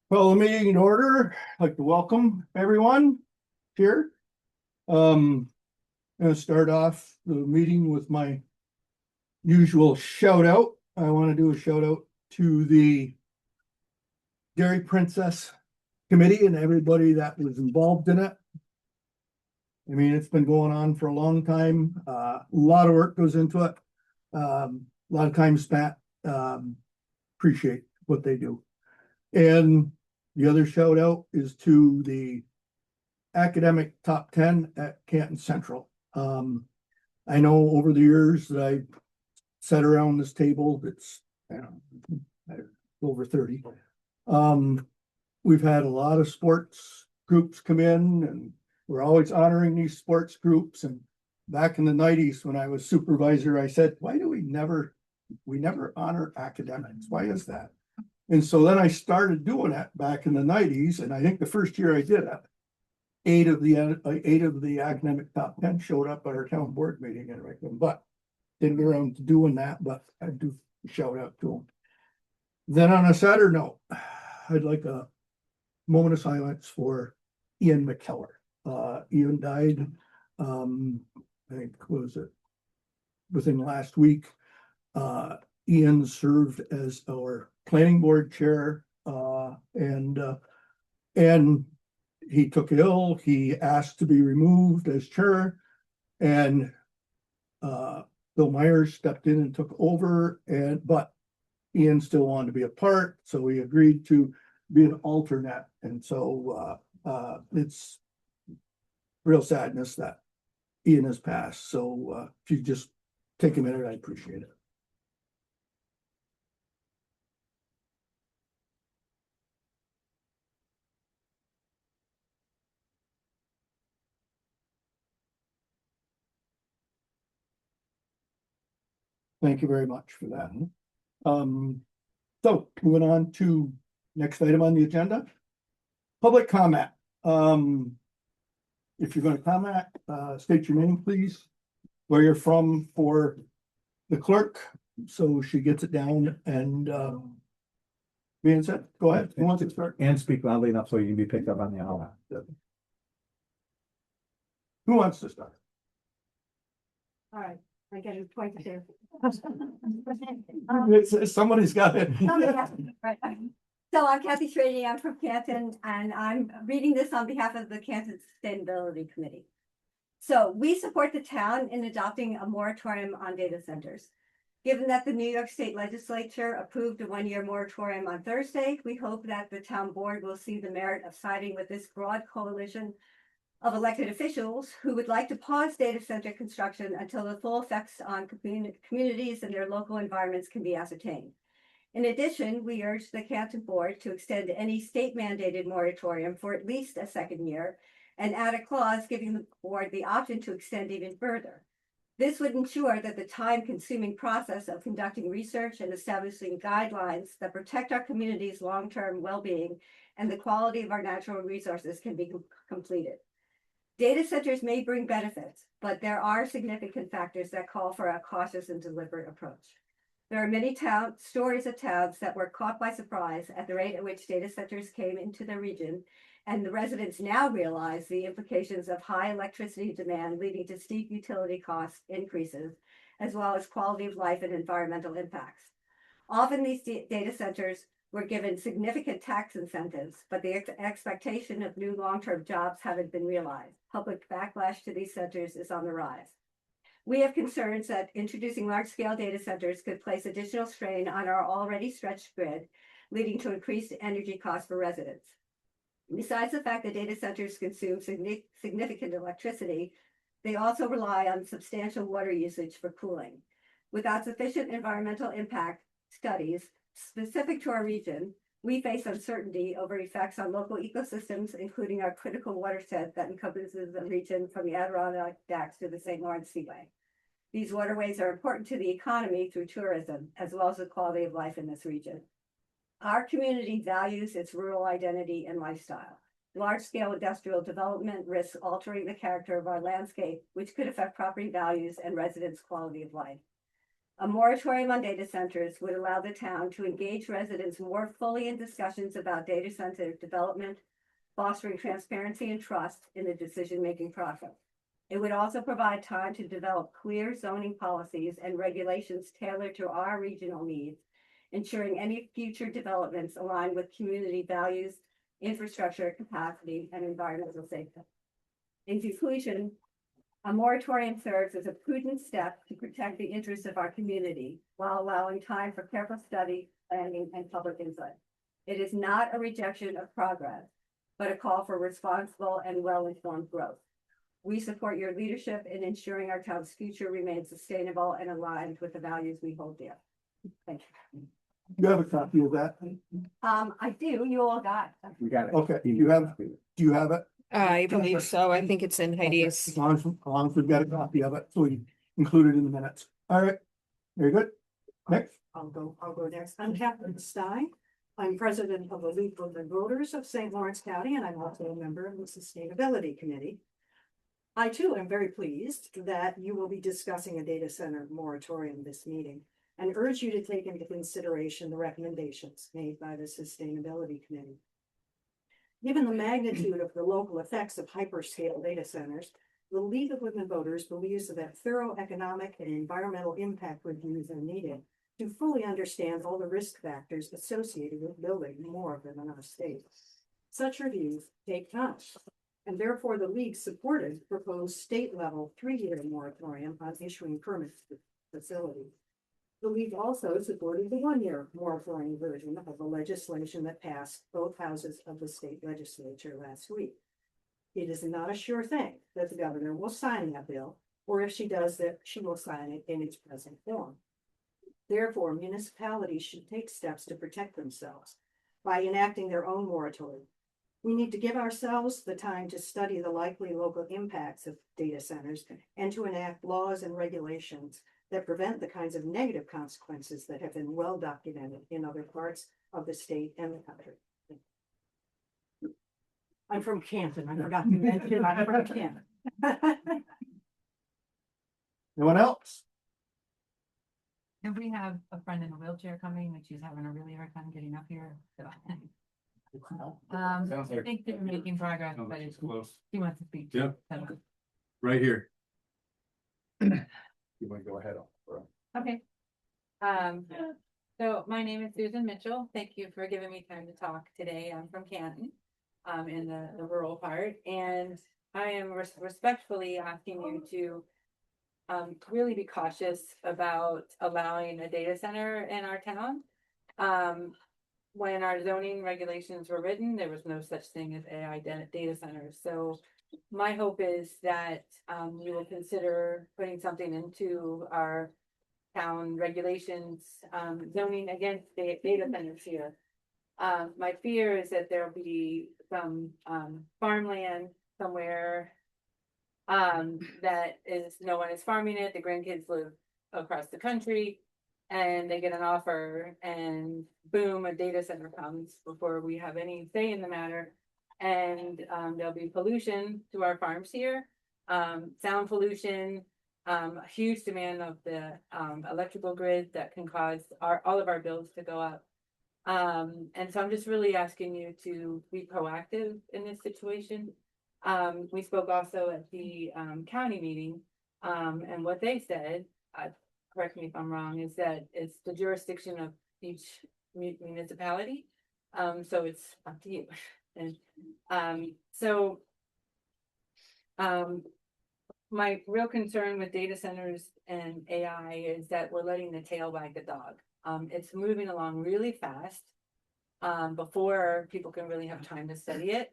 Well, the meeting in order. I'd like to welcome everyone here. I'm going to start off the meeting with my usual shout out. I want to do a shout out to the Dairy Princess Committee and everybody that was involved in it. I mean, it's been going on for a long time. A lot of work goes into it. A lot of time spent. Appreciate what they do. And the other shout out is to the academic top 10 at Canton Central. I know over the years that I sat around this table, it's over 30. We've had a lot of sports groups come in, and we're always honoring these sports groups. And back in the 90s, when I was supervisor, I said, why do we never honor academics? Why is that? And so then I started doing it back in the 90s. And I think the first year I did it, eight of the academic top 10 showed up at our town board meeting in Richmond, but didn't get around to doing that, but I do shout out to them. Then on a sadder note, I'd like a moment of silence for Ian McKellar. Ian died, I think, was it within last week. Ian served as our planning board chair, and he took ill. He asked to be removed as chair, and Bill Myers stepped in and took over. But Ian still wanted to be a part, so he agreed to be an alternate. And so it's real sadness that Ian has passed. So if you just take a minute, I appreciate it. Thank you very much for that. So moving on to next item on the agenda, public comment. If you're going to comment, state your name, please, where you're from for the clerk, so she gets it down. And being said, go ahead. Who wants to start? And speak loudly enough so you can be picked up on the hour. Who wants to start? All right, I get it pointed there. Somebody's got it. Right. So I'm Kathy Trady, I'm from Canton, and I'm reading this on behalf of the Canton Sustainability Committee. So we support the town in adopting a moratorium on data centers. Given that the New York State Legislature approved a one-year moratorium on Thursday, we hope that the town board will see the merit of siding with this broad coalition of elected officials who would like to pause data center construction until the full effects on communities and their local environments can be ascertained. In addition, we urge the Canton Board to extend any state mandated moratorium for at least a second year and add a clause giving the board the option to extend even further. This would ensure that the time-consuming process of conducting research and establishing guidelines that protect our community's long-term well-being and the quality of our natural resources can be completed. Data centers may bring benefits, but there are significant factors that call for a cautious and deliberate approach. There are many stories of towns that were caught by surprise at the rate at which data centers came into the region, and the residents now realize the implications of high electricity demand leading to steep utility cost increases, as well as quality of life and environmental impacts. Often these data centers were given significant tax incentives, but the expectation of new long-term jobs haven't been realized. Public backlash to these centers is on the rise. We have concerns that introducing large-scale data centers could place additional strain on our already stretched grid, leading to increased energy costs for residents. Besides the fact that data centers consume significant electricity, they also rely on substantial water usage for cooling. Without sufficient environmental impact studies specific to our region, we face uncertainty over effects on local ecosystems, including our critical watershed that encompasses the region from the Adirondacks to the St. Lawrence Seaway. These waterways are important to the economy through tourism, as well as the quality of life in this region. Our community values its rural identity and lifestyle. Large-scale industrial development risks altering the character of our landscape, which could affect property values and residents' quality of life. A moratorium on data centers would allow the town to engage residents more fully in discussions about data center development, fostering transparency and trust in the decision-making process. It would also provide time to develop clear zoning policies and regulations tailored to our regional needs, ensuring any future developments align with community values, infrastructure capacity, and environmental safety. In conclusion, a moratorium serves as a prudent step to protect the interests of our community while allowing time for careful study, planning, and public input. It is not a rejection of progress, but a call for responsible and well-informed growth. We support your leadership in ensuring our town's future remains sustainable and aligned with the values we hold dear. Thank you. You have a copy of that? I do, you all got. We got it. Okay, do you have it? I believe so. I think it's in Heidi's. As long as we've got a copy of it, so we include it in the minutes. All right, very good. Next, I'll go next. I'm Catherine Stein. I'm president of the League of the Voters of St. Lawrence County, and I'm also a member of the Sustainability Committee. I too am very pleased that you will be discussing a data center moratorium this meeting and urge you to take into consideration the recommendations made by the Sustainability Committee. Given the magnitude of the local effects of hyperscale data centers, the League of Women Voters believes that thorough economic and environmental impact reviews are needed to fully understand all the risk factors associated with building more of them in our state. Such reviews take time, and therefore the League supported proposed state-level 3-year moratorium on issuing permits for facilities. The League also supported the 1-year moratorium version of the legislation that passed both houses of the state legislature last week. It is not a sure thing that the governor will sign that bill, or if she does that, she will sign it in its present form. Therefore, municipalities should take steps to protect themselves by enacting their own moratorium. We need to give ourselves the time to study the likely local impacts of data centers and to enact laws and regulations that prevent the kinds of negative consequences that have been well documented in other parts of the state and the country. I'm from Canton. I forgot to mention I'm from Canton. anyone else? And we have a friend in a wheelchair coming, and she's having a really hard time getting up here, so. Sounds I like- think they're making progress, Sounds but like it's, it's close. she wants to speak. Yeah. So, Right here. You want to go ahead? okay. So my name is Susan Mitchell. Thank you for giving me time to talk today. I'm from Canton, in the rural part, and I am respectfully asking you to really be cautious about allowing a data center in our town. When our zoning regulations were written, there was no such thing as AI data centers. So my hope is that you will consider putting something into our town regulations, zoning against data centers here. My fear is that there'll be some farmland somewhere that is, no one is farming it. The grandkids live across the country and they get an offer and boom, a data center comes before we have any say in the matter. And there'll be pollution to our farms here, sound pollution, a huge demand of the electrical grid that can cause all of our bills to go up. And so I'm just really asking you to be proactive in this situation. We spoke also at the county meeting, and what they said, correct me if I'm wrong, is that it's the jurisdiction of each municipality. So it's up to you. And my real concern with data centers and AI is that we're letting the tail wag the dog. It's moving along really fast before people can really have time to study it.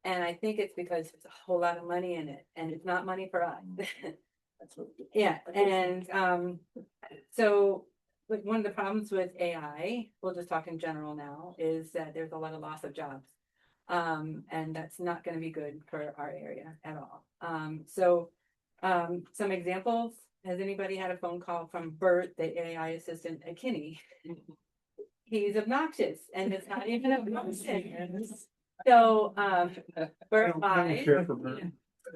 And I think it's because there's a whole lot of money in it and it's not money for us. Yeah, and so like one of the problems with AI, we'll just talk in general now, is that there's a lot of loss of jobs. And that's not going to be good for our area at all. Some examples. Has anybody had a phone call from Bert, the AI assistant at Kinney? He's obnoxious and it's not even obnoxious. So Bert lied.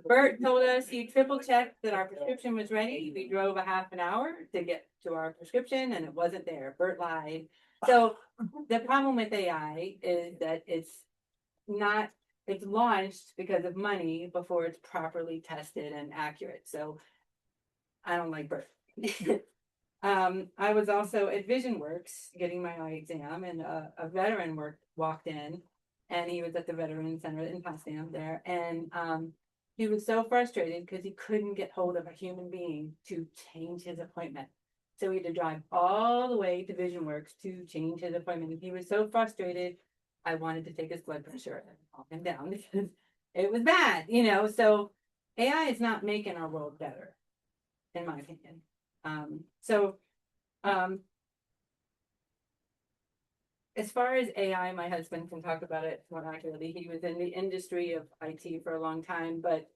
Bert told us he triple checked that our prescription was ready. We drove a half an hour to get to our prescription and it wasn't there. Bert lied. So the problem with AI is that it's launched because of money before it's properly tested and accurate. So I don't like Bert. I was also at VisionWorks getting my eye exam, and a veteran walked in, and he was at the Veteran Center in Potsdam there, and he was so frustrated because he couldn't get hold of a human being to change his appointment. So he had to drive all the way to VisionWorks to change his appointment. He was so frustrated. I wanted to take his blood pressure and calm him down because it was bad, you know. So AI is not making our world better, in my opinion. As far as AI, my husband can talk about it more accurately. He was in the industry of IT for a long time, but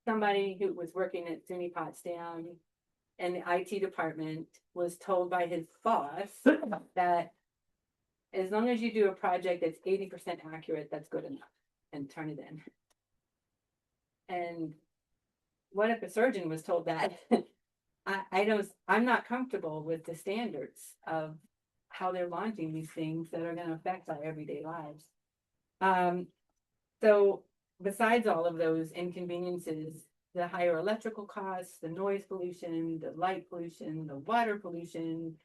somebody who was working at SUNY Potsdam in the IT department was told by his boss that as long as you do a project that's 80% accurate, that's good enough, and turn it in. And what if a surgeon was told that? I'm not comfortable with the standards of how they're launching these things that are going to affect our everyday lives. So besides all of those inconveniences, the higher electrical costs, the noise pollution, the light pollution, the water pollution,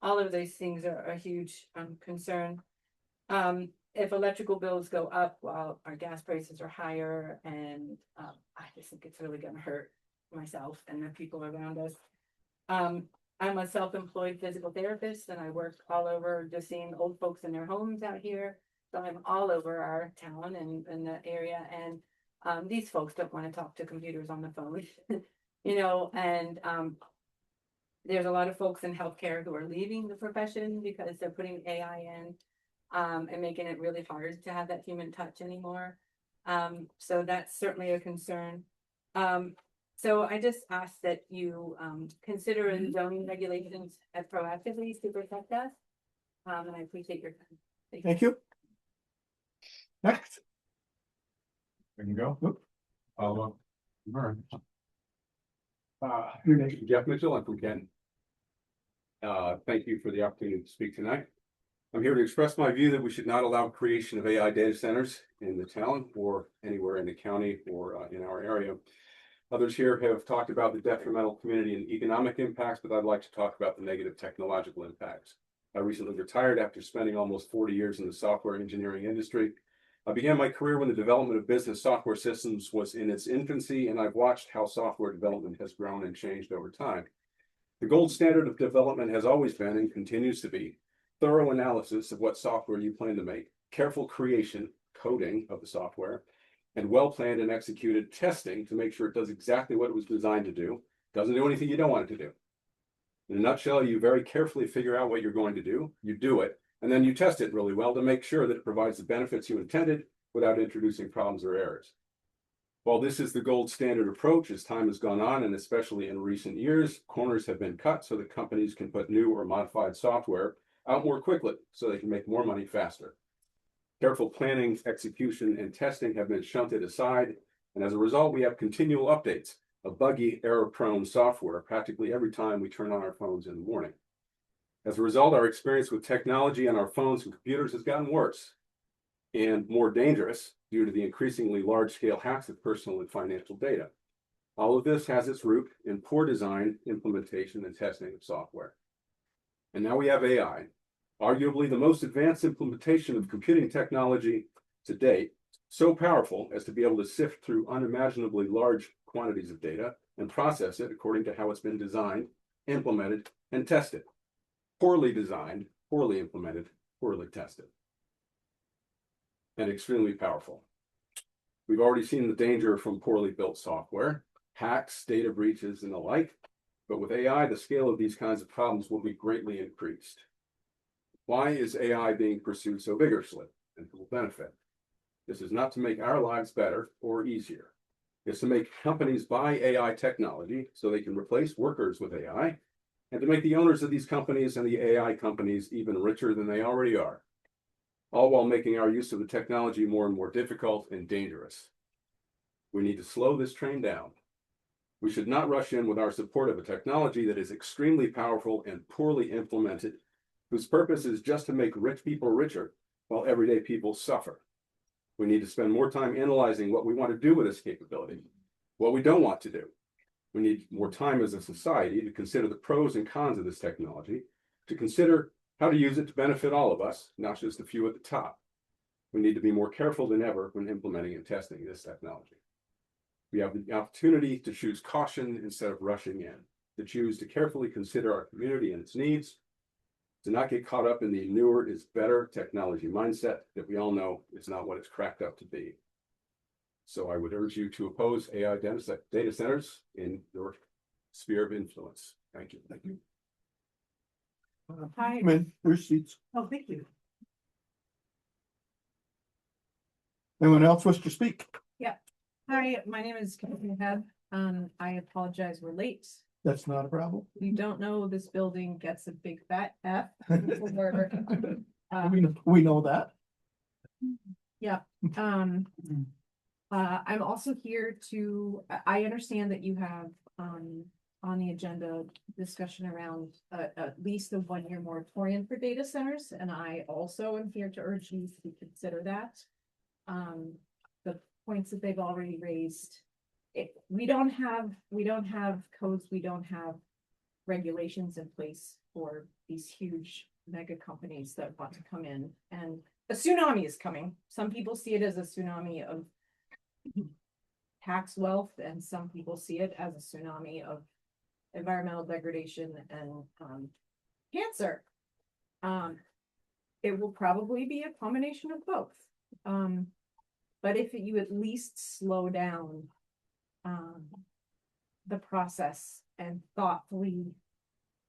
all of those things are a huge concern. If electrical bills go up while our gas prices are higher, and I just think it's really going to hurt myself and the people around us. I'm a self-employed physical therapist, and I work all over just seeing old folks in their homes out here. So I'm all over our town and in the area, and these folks don't want to talk to computers on the phone, you know, and there's a lot of folks in healthcare who are leaving the profession because they're putting AI in and making it really hard to have that human touch anymore. So that's certainly a concern. So I just ask that you consider zoning regulations proactively to protect us. And I appreciate your time. Thank you. Next. There you go. Oop. All right. Your name. Jeff Mitchell, I'm from Kenton. Thank you for the opportunity to speak tonight. I'm here to express my view that we should not allow creation of AI data centers in the town or anywhere in the county or in our area. Others here have talked about the detrimental community and economic impacts, but I'd like to talk about the negative technological impacts. I recently retired after spending almost 40 years in the software engineering industry. I began my career when the development of business software systems was in its infancy, and I've watched how software development has grown and changed over time. The gold standard of development has always been and continues to be thorough analysis of what software you plan to make, careful creation, coding of the software, and well-planned and executed testing to make sure it does exactly what it was designed to do, doesn't do anything you don't want it to do. In a nutshell, you very carefully figure out what you're going to do, you do it, and then you test it really well to make sure that it provides the benefits you intended without introducing problems or errors. While this is the gold standard approach, as time has gone on, and especially in recent years, corners have been cut so that companies can put new or modified software out more quickly so they can make more money faster. Careful planning, execution, and testing have been shunted aside, and as a result, we have continual updates of buggy, error-prone software practically every time we turn on our phones in the morning. As a result, our experience with technology on our phones and computers has gotten worse and more dangerous due to the increasingly large-scale hacks of personal and financial data. All of this has its root in poor design, implementation, and testing of software. And now we have AI, arguably the most advanced implementation of computing technology to date, so powerful as to be able to sift through unimaginably large quantities of data and process it according to how it's been designed, implemented, and tested. Poorly designed, poorly implemented, poorly tested, and extremely powerful. We've already seen the danger from poorly built software, hacks, data breaches, and the like, but with AI, the scale of these kinds of problems will be greatly increased. Why is AI being pursued so vigorously and who will benefit? This is not to make our lives better or easier. It's to make companies buy AI technology so they can replace workers with AI, and to make the owners of these companies and the AI companies even richer than they already are, all while making our use of the technology more and more difficult and dangerous. We need to slow this train down. We should not rush in with our support of a technology that is extremely powerful and poorly implemented, whose purpose is just to make rich people richer while everyday people suffer. We need to spend more time analyzing what we want to do with this capability, what we don't want to do. We need more time as a society to consider the pros and cons of this technology, to consider how to use it to benefit all of us, not just the few at the top. We need to be more careful than ever when implementing and testing this technology. We have the opportunity to choose caution instead of rushing in, to choose to carefully consider our community and its needs, to not get caught up in the newer is better technology mindset that we all know is not what it's cracked up to be. So I would urge you to oppose AI data centers in your sphere of influence. Thank you. Thank you. Hi. Come in, there's seats. Oh, thank you. Anyone else wish to speak? Hi, my name is Kathy Hebb. I apologize, we're late. That's not a problem. You don't know this building gets a big fat F. Um, We know that. I'm also here to, I understand that you have, on the agenda discussion around, at least a 1-year moratorium for data centers, and I also am here to urge you to consider that. The points that they've already raised, we don't have codes, we don't have regulations in place for these huge mega companies that want to come in, and a tsunami is coming. Some people see it as a tsunami of tax wealth, and some people see it as a tsunami of environmental degradation and cancer. It will probably be a combination of both. But if you at least slow down the process and thoughtfully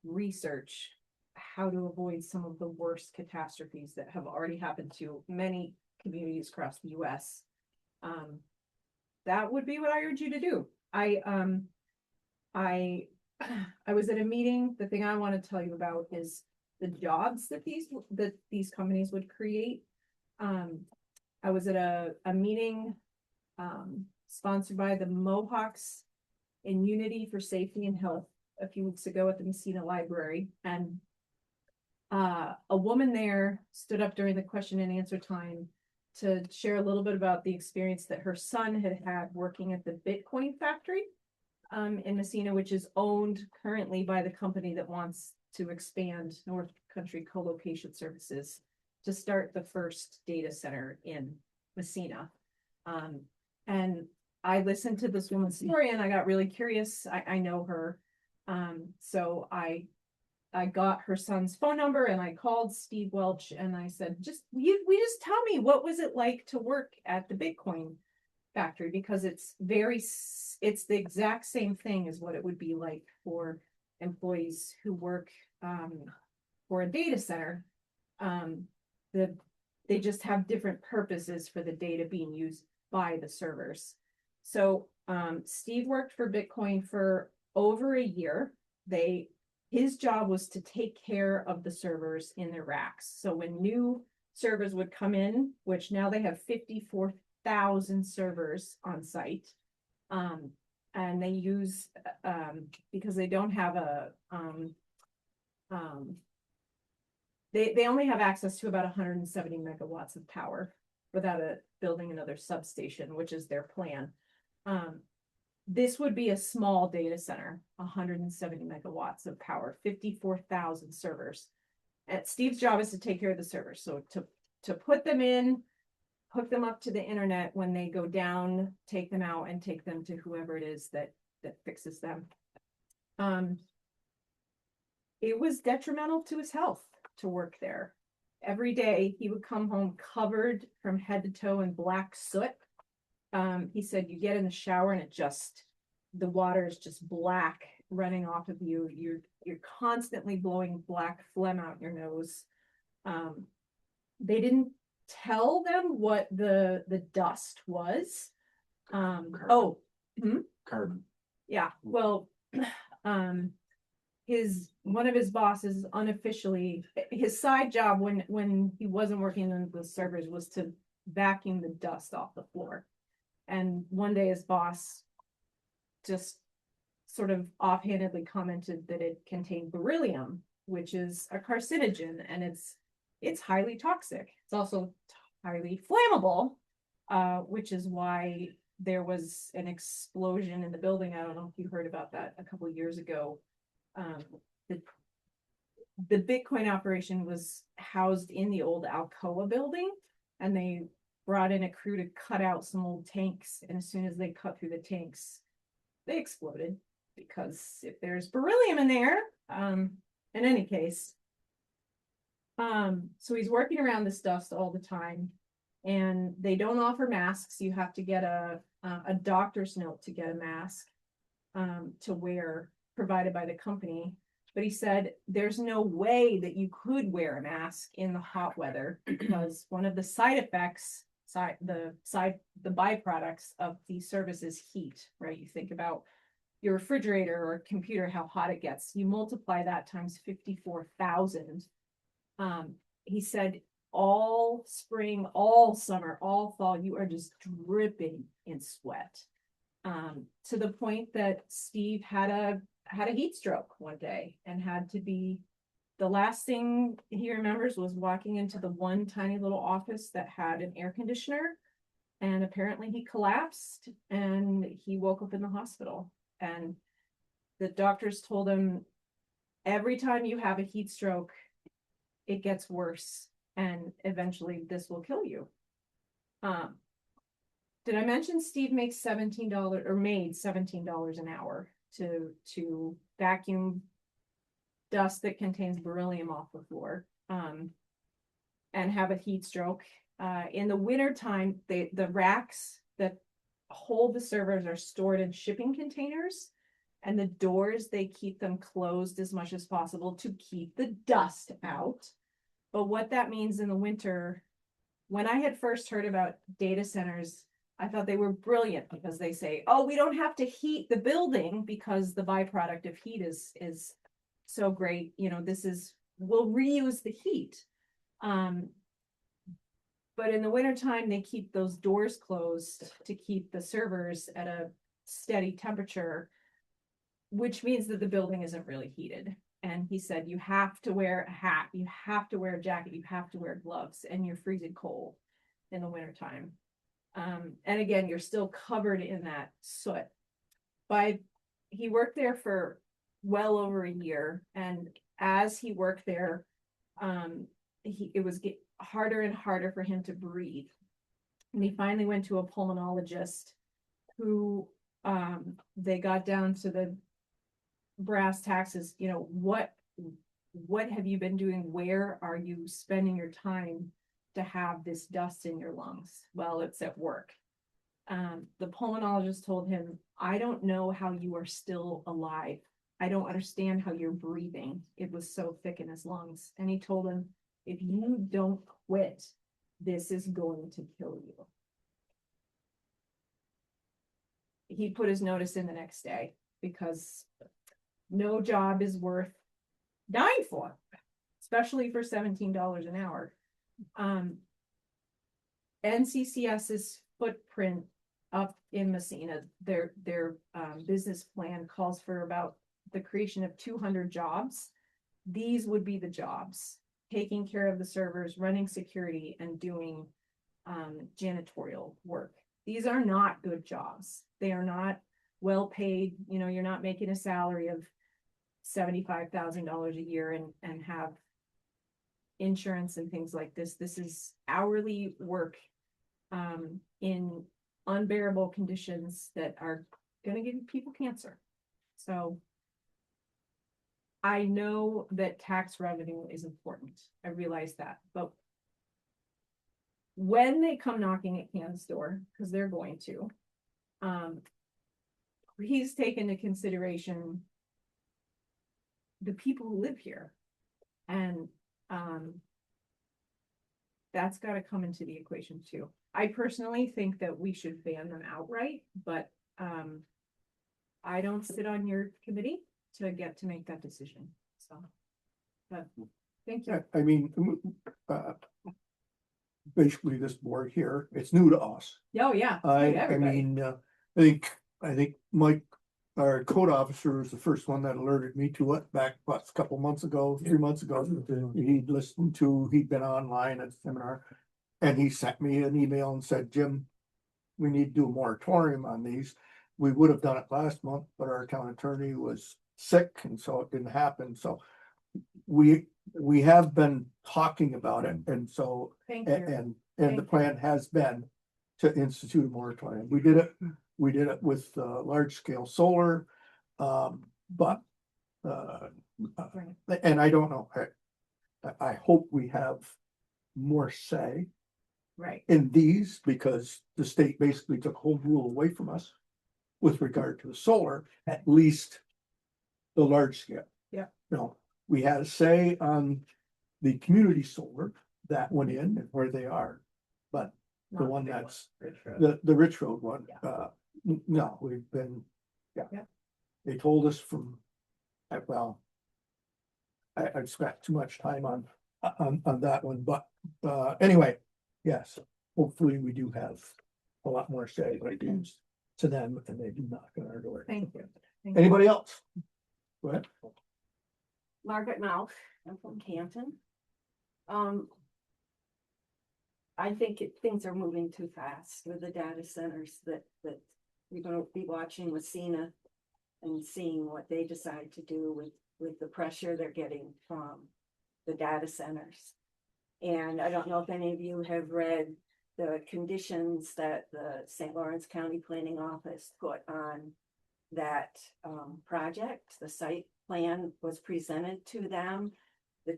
research how to avoid some of the worst catastrophes that have already happened to many communities across the US, that would be what I urge you to do. I was at a meeting. The thing I want to tell you about is the jobs that these companies would create. I was at a meeting sponsored by the Mohawks in Unity for Safety and Health a few weeks ago at the Messina Library, and a woman there stood up during the question and answer time to share a little bit about the experience that her son had working at the Bitcoin factory in Messina, which is owned currently by the company that wants to expand North Country co-location services to start the first data center in Messina. And I listened to this woman's story and I got really curious. I know her. So I got her son's phone number and I called Steve Welch and I said, just tell me, what was it like to work at the Bitcoin factory? Because it's the exact same thing as what it would be like for employees who work for a data center. They just have different purposes for the data being used by the servers. So Steve worked for Bitcoin for over a year. His job was to take care of the servers in their racks. So when new servers would come in, which now they have 54,000 servers on site, and they use, because they don't have they only have access to about 170 megawatts of power without building another substation, which is their plan. This would be a small data center, 170 megawatts of power, 54,000 servers. And Steve's job is to take care of the servers. So to put them in, hook them up to the internet, when they go down, take them out and take them to whoever it is that fixes them. It was detrimental to his health to work there. Every day he would come home covered from head to toe in black soot. He said you get in the shower and the water is just black running off of you. You're constantly blowing black phlegm out your nose. They didn't tell them what the dust was. Carbon. Yeah, well, one of his bosses unofficially, his side job when he wasn't working on the servers was to vacuum the dust off the floor. And one day his boss just sort of offhandedly commented that it contained beryllium, which is a carcinogen, and it's highly toxic. It's also highly flammable, which is why there was an explosion in the building. I don't know if you heard about that a couple of years ago. The, the Bitcoin operation was housed in the old Alcoa building, and they brought in a crew to cut out some old tanks. And as soon as they cut through the tanks, they exploded, because if there's beryllium in there, in any case. So he's working around this dust all the time, and they don't offer masks. You have to get a doctor's note to get a mask to wear, provided by the company. But he said there's no way that you could wear a mask in the hot weather, because one of the side effects, the byproducts of the service is heat, right? You think about your refrigerator or computer, how hot it gets. You multiply that times 54,000. He said all spring, all summer, all fall, you are just dripping in sweat. To the point that Steve had a heat stroke one day, and had to be, the last thing he remembers was walking into the one tiny little office that had an air conditioner, and apparently he collapsed and he woke up in the hospital. And the doctors told him, every time you have a heat stroke, it gets worse, and eventually this will kill you. Did I mention Steve makes $17 or made $17 an hour to vacuum dust that contains beryllium off the floor, and have a heat stroke? In the winter time, the racks that hold the servers are stored in shipping containers, and the doors, they keep them closed as much as possible to keep the dust out. But what that means in the winter, when I had first heard about data centers, I thought they were brilliant, because they say, oh, we don't have to heat the building because the byproduct of heat is so great. You know, we'll reuse the heat. But in the wintertime, they keep those doors closed to keep the servers at a steady temperature, which means that the building isn't really heated. And he said, you have to wear a hat, you have to wear a jacket, you have to wear gloves, and you're freezing cold in the wintertime. And again, you're still covered in that soot. He worked there for well over a year, and as he worked there, it was harder and harder for him to breathe. And he finally went to a pulmonologist who, they got down to the brass taxes. You know, what have you been doing? Where are you spending your time to have this dust in your lungs? Well, it's at work. The pulmonologist told him, I don't know how you are still alive. I don't understand how you're breathing. It was so thick in his lungs. And he told him, if you don't quit, this is going to kill you. He put his notice in the next day, because no job is worth dying for, especially for $17 an hour. NCCS's footprint up in Messina, their business plan calls for about the creation of 200 jobs. These would be the jobs: taking care of the servers, running security, and doing janitorial work. These are not good jobs. They are not well paid. You know, you're not making a salary of $75,000 a year and have insurance and things like this. This is hourly work in unbearable conditions that are going to give people cancer. So I know that tax revenue is important. I realize that. But when they come knocking at Can's door, because they're going to, please take into consideration the people who live here. And that's got to come into the equation too. I personally think that we should ban them outright, but I don't sit on your committee to get to make that decision. So, but thank you. I mean, basically this board here, it's new to us. Oh, yeah. it's I like everybody. mean, I think Mike, our code officer was the first one that alerted me to it back, what, a couple months ago, 3 months ago. He'd listened to, he'd been online at a seminar. And he sent me an email and said, Jim, we need to do a moratorium on these. We would have done it last month, but our town attorney was sick and so it didn't happen. So we have been talking about it and so, Thank you. and Thank the you. plan has been to institute a moratorium. We did it with large scale solar. But and I don't know, I hope we have more say Right. in these because the state basically took home rule away from us with regard to the solar, at least the large scale. Yeah. You know, we had a say on the community solar that went in and where they are, but the Not one big that's one. the Rich Road one, Yeah. no, we've been, yeah. Yeah. They told us from, well, I've spent too much time on that one, but anyway, yes, hopefully we do have a lot more say when it comes to them and they do knock on our door. Thank you. Thank you. Anybody else? Go ahead. Margaret Mouth, I'm from Canton. I think things are moving too fast with the data centers that we're gonna be watching Messina and seeing what they decide to do with the pressure they're getting from the data centers. And I don't know if any of you have read the conditions that the St. Lawrence County Planning Office put on that project. The site plan was presented to them. The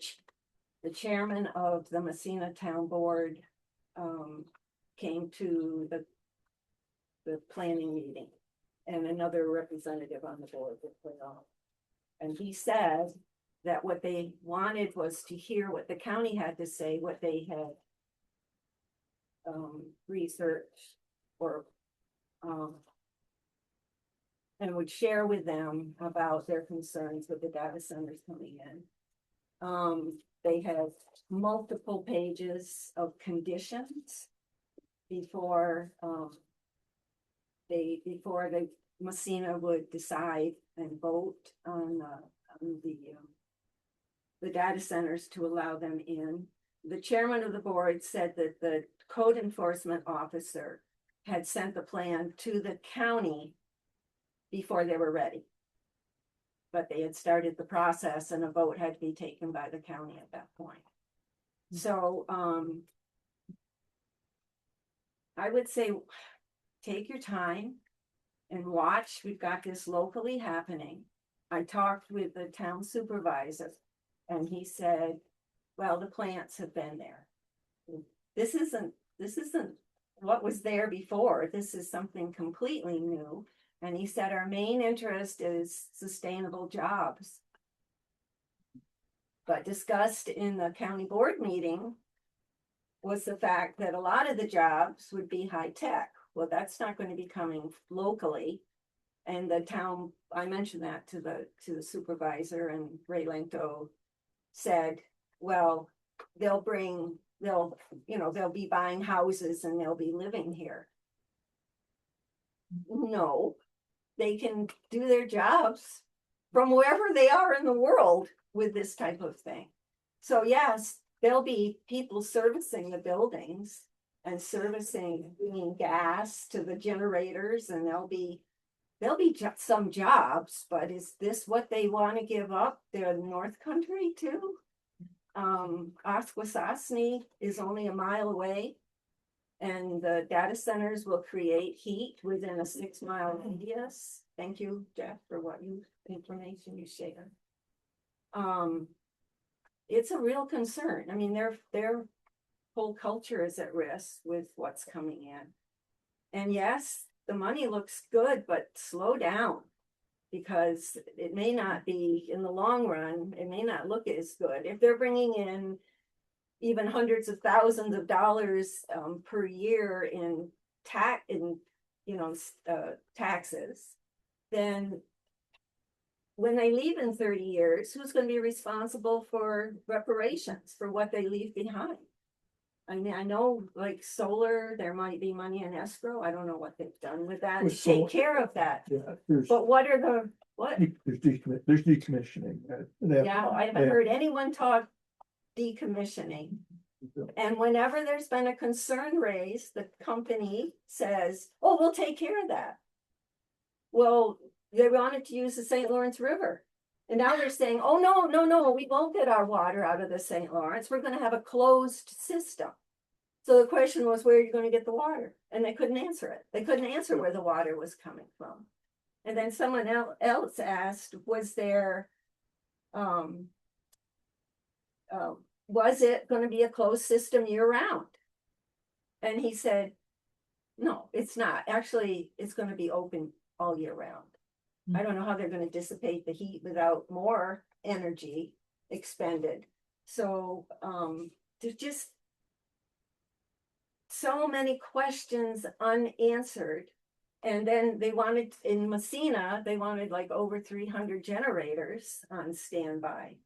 chairman of the Messina Town Board came to the planning meeting, and another representative on the board was put on. And he said that what they wanted was to hear what the county had to say, what they had researched or and would share with them about their concerns with the data centers coming in. They have multiple pages of conditions before the Messina would decide and vote on the data centers to allow them in. The chairman of the board said that the code enforcement officer had sent the plan to the county before they were ready. But they had started the process and a vote had to be taken by the county at that point. So I would say take your time and watch. We've got this locally happening. I talked with the town supervisor and he said, well, the plants have been there. This isn't what was there before. This is something completely new. And he said, our main interest is sustainable jobs. But discussed in the county board meeting was the fact that a lot of the jobs would be high tech. Well, that's not going to be coming locally. And the town, I mentioned that to the supervisor, and Ray Lento said, well, they'll be buying houses and they'll be living here. No, they can do their jobs from wherever they are in the world with this type of thing. So yes, there'll be people servicing the buildings and bringing gas to the generators, and there'll be some jobs, but is this what they want to give up their North Country to? Osquasasne is only a mile away, and the data centers will create heat within a 6-mile radius. Thank you, Jeff, for information you shared. It's a real concern. I mean, their whole culture is at risk with what's coming in. And yes, the money looks good, but slow down, because it may not be, in the long run, it may not look as good. If they're bringing in even hundreds of thousands of dollars per year in taxes, then when they leave in 30 years, who's going to be responsible for reparations for what they leave behind? I mean, I know like solar, there might be money in escrow. I don't know what they've done with that, With to solar- take care of that. Yeah, there's, But what are the, what? there's decommissioning. Yeah, I haven't heard anyone talk decommissioning. And whenever there's been a concern raised, the company says, oh, we'll take care of that. Well, they wanted to use the St. Lawrence River. And now they're saying, oh, no, we won't get our water out of the St. Lawrence. We're gonna have a closed system. So the question was, where are you gonna get the water? And they couldn't answer it. They couldn't answer where the water was coming from. And then someone else asked, was there, was it gonna be a closed system year round? And he said, no, it's not. Actually, it's gonna be open all year round. I don't know how they're gonna dissipate the heat without more energy expended. So, there's just so many questions unanswered. And then they wanted, in Messina, they wanted like over 300 generators on standby,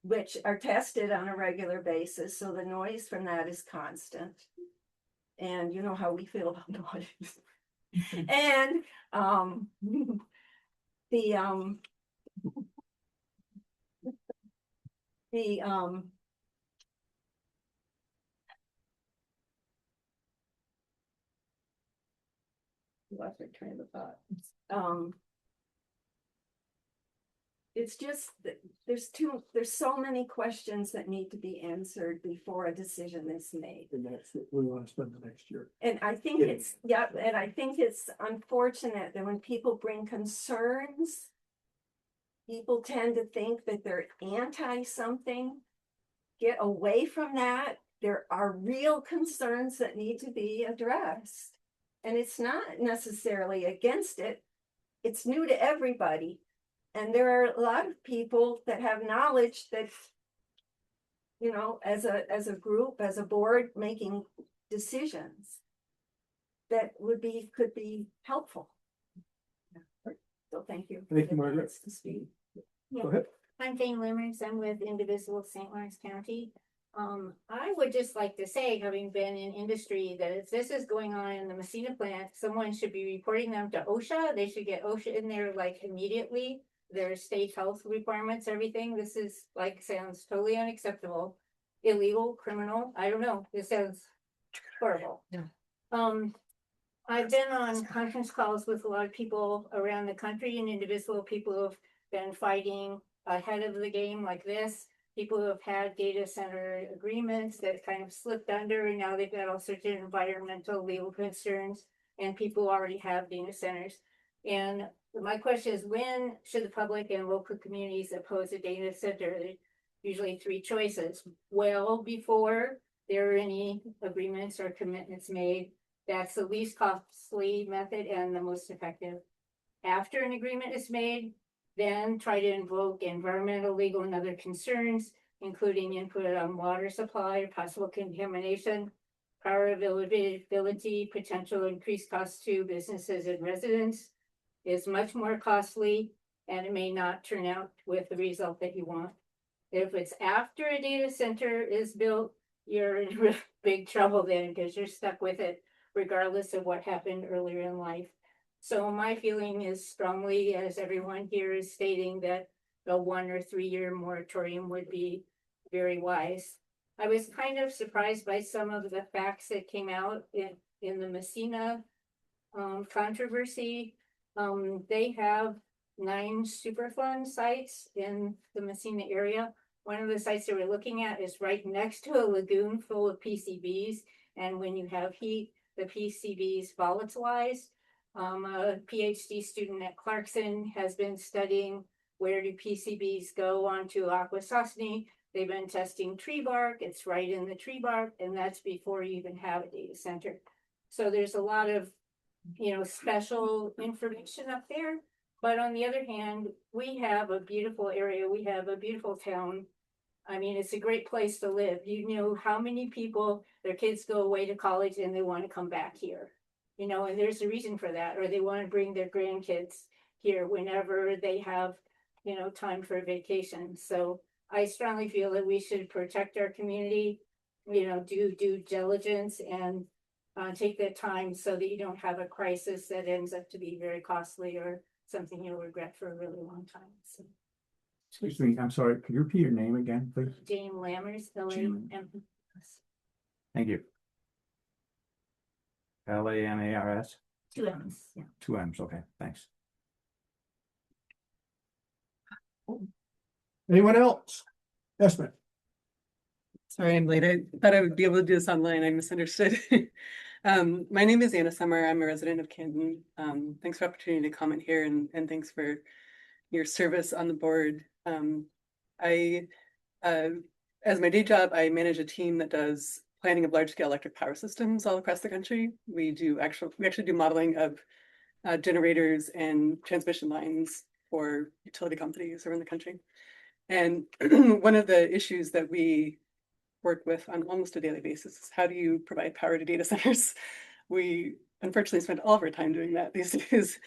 which are tested on a regular basis, so the noise from that is constant. And you know how we feel about noise. And, the lost my train of thought. It's just that there's so many questions that need to be answered before a decision is made. And that's what we want to spend the next year. And I think Yeah. it's, yeah, and I think it's unfortunate that when people bring concerns, people tend to think that they're anti something. Get away from that. There are real concerns that need to be addressed. And it's not necessarily against it. It's new to everybody. And there are a lot of people that have knowledge that, you know, as a group, as a board, making decisions that could be helpful. So thank you. for Thank you, the Margaret. chance to speak. Go ahead. I'm Jane Limericks. I'm with Indivisible St. Lawrence County. I would just like to say, having been in industry, that if this is going on in the Messina plant, someone should be reporting them to OSHA. They should get OSHA in there like immediately. Their state health requirements, everything. This is like, sounds totally unacceptable, illegal, criminal. I don't know. This sounds horrible. Yeah. I've been on conference calls with a lot of people around the country and individual people who have been fighting ahead of the game like this. People who have had data center agreements that kind of slipped under, and now they've got all sorts of environmental legal concerns, and people who already have data centers. And my question is, when should the public and local communities oppose a data center? There's usually three choices. Well, before there are any agreements or commitments made, that's the least costly method and the most effective. After an agreement is made, then try to invoke environmental, legal, and other concerns, including input on water supply, possible contamination, power availability, potential increased costs to businesses and residents is much more costly, and it may not turn out with the result that you want. If it's after a data center is built, you're in real big trouble then, because you're stuck with it regardless of what happened earlier in life. So my feeling is strongly, as everyone here is stating, that a 1 or 3 year moratorium would be very wise. I was kind of surprised by some of the facts that came out in the Messina controversy. They have 9 Superfund sites in the Messina area. One of the sites they were looking at is right next to a lagoon full of PCBs. And when you have heat, the PCBs volatilize. A PhD student at Clarkson has been studying where do PCBs go onto Akwesasne. They've been testing tree bark. It's right in the tree bark, and that's before you even have a data center. So there's a lot of, you know, special information up there. But on the other hand, we have a beautiful area. We have a beautiful town. I mean, it's a great place to live. You know how many people, their kids go away to college and they want to come back here. You know, and there's a reason for that, or they want to bring their grandkids here whenever they have, you know, time for a vacation. So I strongly feel that we should protect our community. do due diligence and take that time so that you don't have a crisis that ends up to be very costly or something you'll regret for a really long time. So Excuse me, I'm sorry, could you repeat your name again, please? Jane Lammers, Jane. LAM. Thank you. LAMARS, 2 M's, yeah. 2 M's, okay, thanks. Anyone else? Yes, ma'am. Sorry, I'm late. I thought I would be able to do this online. I misunderstood. My name is Anna Summer. I'm a resident of Camden. Thanks for the opportunity to comment here and thanks for your service on the board. I, as my day job, I manage a team that does planning of large-scale electric power systems all across the country. We actually do modeling of generators and transmission lines for utility companies around the country. And one of the issues that we work with on almost a daily basis is how do you provide power to data centers? We unfortunately spend all of our time doing that these days.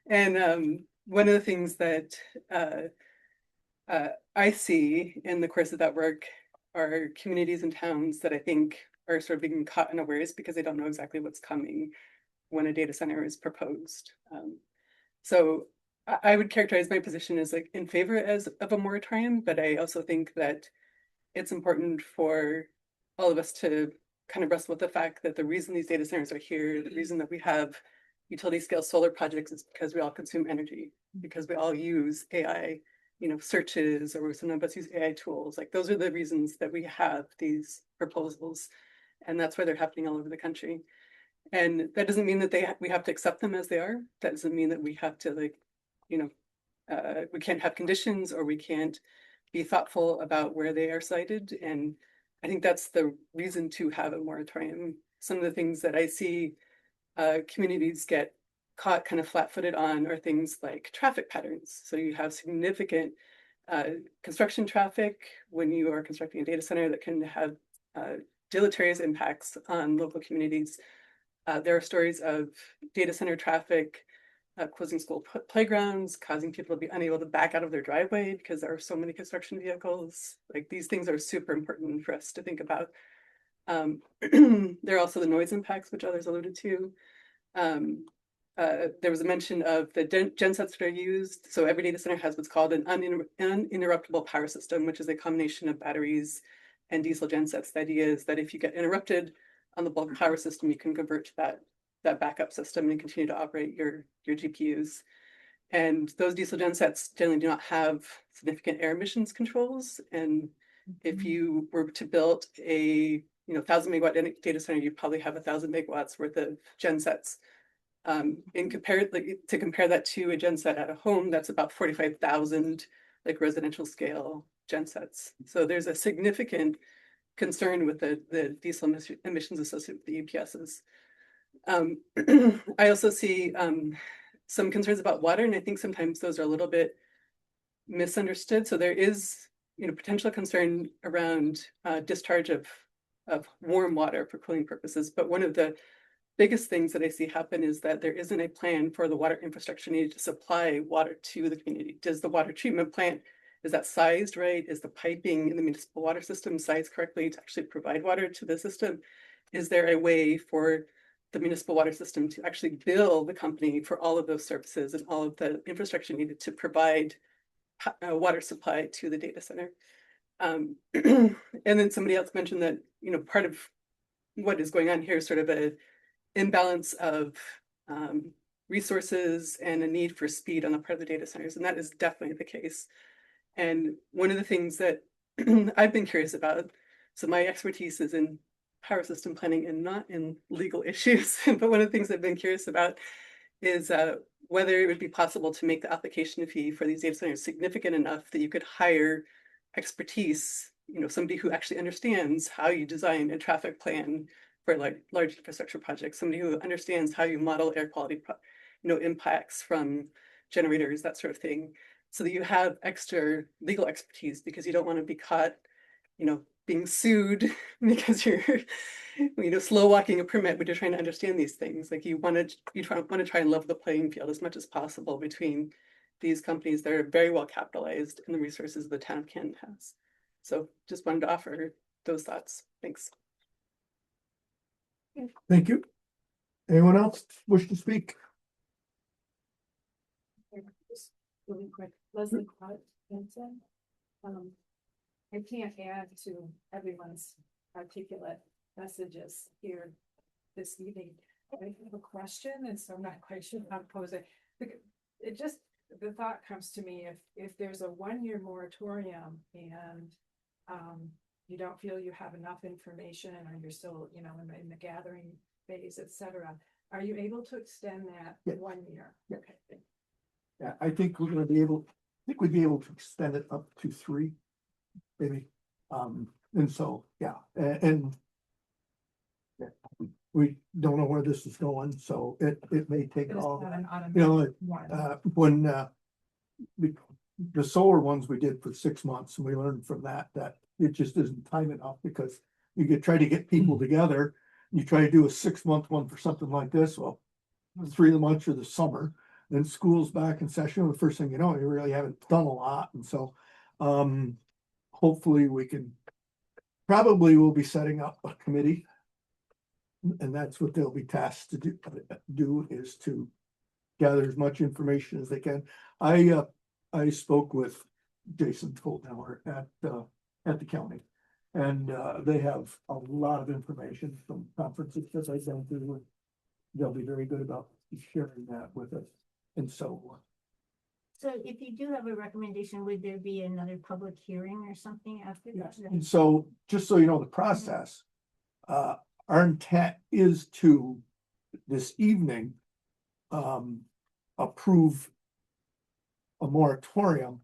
And one of the things that I see in the course of that work are communities and towns that I think are sort of being caught unawares because they don't know exactly what's coming when a data center is proposed. So I would characterize my position as like in favor of a moratorium, but I also think that it's important for all of us to kind of wrestle with the fact that the reason these data centers are here, the reason that we have utility scale solar projects is because we all consume energy, because we all use AI, searches, or some of us use AI tools. Like those are the reasons that we have these proposals. And that's why they're happening all over the country. And that doesn't mean that we have to accept them as they are. That doesn't mean that we have to we can't have conditions or we can't be thoughtful about where they are cited. And I think that's the reason to have a moratorium. Some of the things that I see communities get caught kind of flat-footed on are things like traffic patterns. So you have significant construction traffic when you are constructing a data center that can have deleterious impacts on local communities. There are stories of data center traffic closing school playgrounds, causing people to be unable to back out of their driveway because there are so many construction vehicles. Like these things are super important for us to think about. There are also the noise impacts, which others alluded to. There was a mention of the gensets that are used. So every data center has what's called an uninterruptible power system, which is a combination of batteries and diesel gensets. The idea is that if you get interrupted on the bulk power system, you can convert to that backup system and continue to operate your GPUs. And those diesel gensets generally do not have significant air emissions controls. And if you were to build a 1,000 megawatt data center, you'd probably have 1,000 megawatts worth of gensets. To compare that to a genset at a home, that's about 45,000 like residential scale gensets. So there's a significant concern with the diesel emissions associated with the UPSs. I also see some concerns about water, and I think sometimes those are a little bit misunderstood. So there is, potential concern around discharge of warm water for cooling purposes. But one of the biggest things that I see happen is that there isn't a plan for the water infrastructure needed to supply water to the community. Does the water treatment plant, is that sized right? Is the piping in the municipal water system sized correctly to actually provide water to the system? Is there a way for the municipal water system to actually bill the company for all of those services and all of the infrastructure needed to provide water supply to the data center? And then somebody else mentioned that, part of what is going on here is sort of a imbalance of resources and a need for speed on the part of the data centers. And that is definitely the case. And one of the things that I've been curious about, so my expertise is in power system planning and not in legal issues, but one of the things I've been curious about is whether it would be possible to make the application fee for these data centers significant enough that you could hire expertise, somebody who actually understands how you design a traffic plan for like large infrastructure projects, somebody who understands how you model air quality, impacts from generators, that sort of thing, so that you have extra legal expertise because you don't want to be caught, being sued because you're, slow walking a permit when you're trying to understand these things. Like you want to try and level the playing field as much as possible between these companies that are very well capitalized and the resources the town of Camden has. So just wanted to offer those thoughts. Thanks. Thank you. Anyone else wish to speak? Just really quick, Leslie Clark, Vincent. I can't add to everyone's articulate messages here this evening. I have a question, and so I'm not quite sure how to pose it. It just, the thought comes to me, if there's a 1-year moratorium and you don't feel you have enough information, or you're still, in the gathering phase, et cetera, are you able to extend that Yeah. 1 year? Yeah. Okay. Yeah, I think we're gonna be able, I think we'd be able to extend it up to 3, maybe. And so, yeah, and yeah, we don't know where this is going, so it may take But it's all, not an you know, automatic one. when, the solar ones we did for 6 months, and we learned from that it just isn't time enough, because you try to get people together, you try to do a 6-month one for something like this, well, 3 of the months are the summer, then school's back in session, the first thing you know, you really haven't done a lot, and so, hopefully we can, probably we'll be setting up a committee. And that's what they'll be tasked to do is to gather as much information as they can. I spoke with Jason Toltenauer at the county. And they have a lot of information from conferences that I've been to. They'll be very good about sharing that with us. And so, So if you do have a recommendation, would there be another public hearing or something after that? and so, just so you know the process, our intent is to this evening approve a moratorium.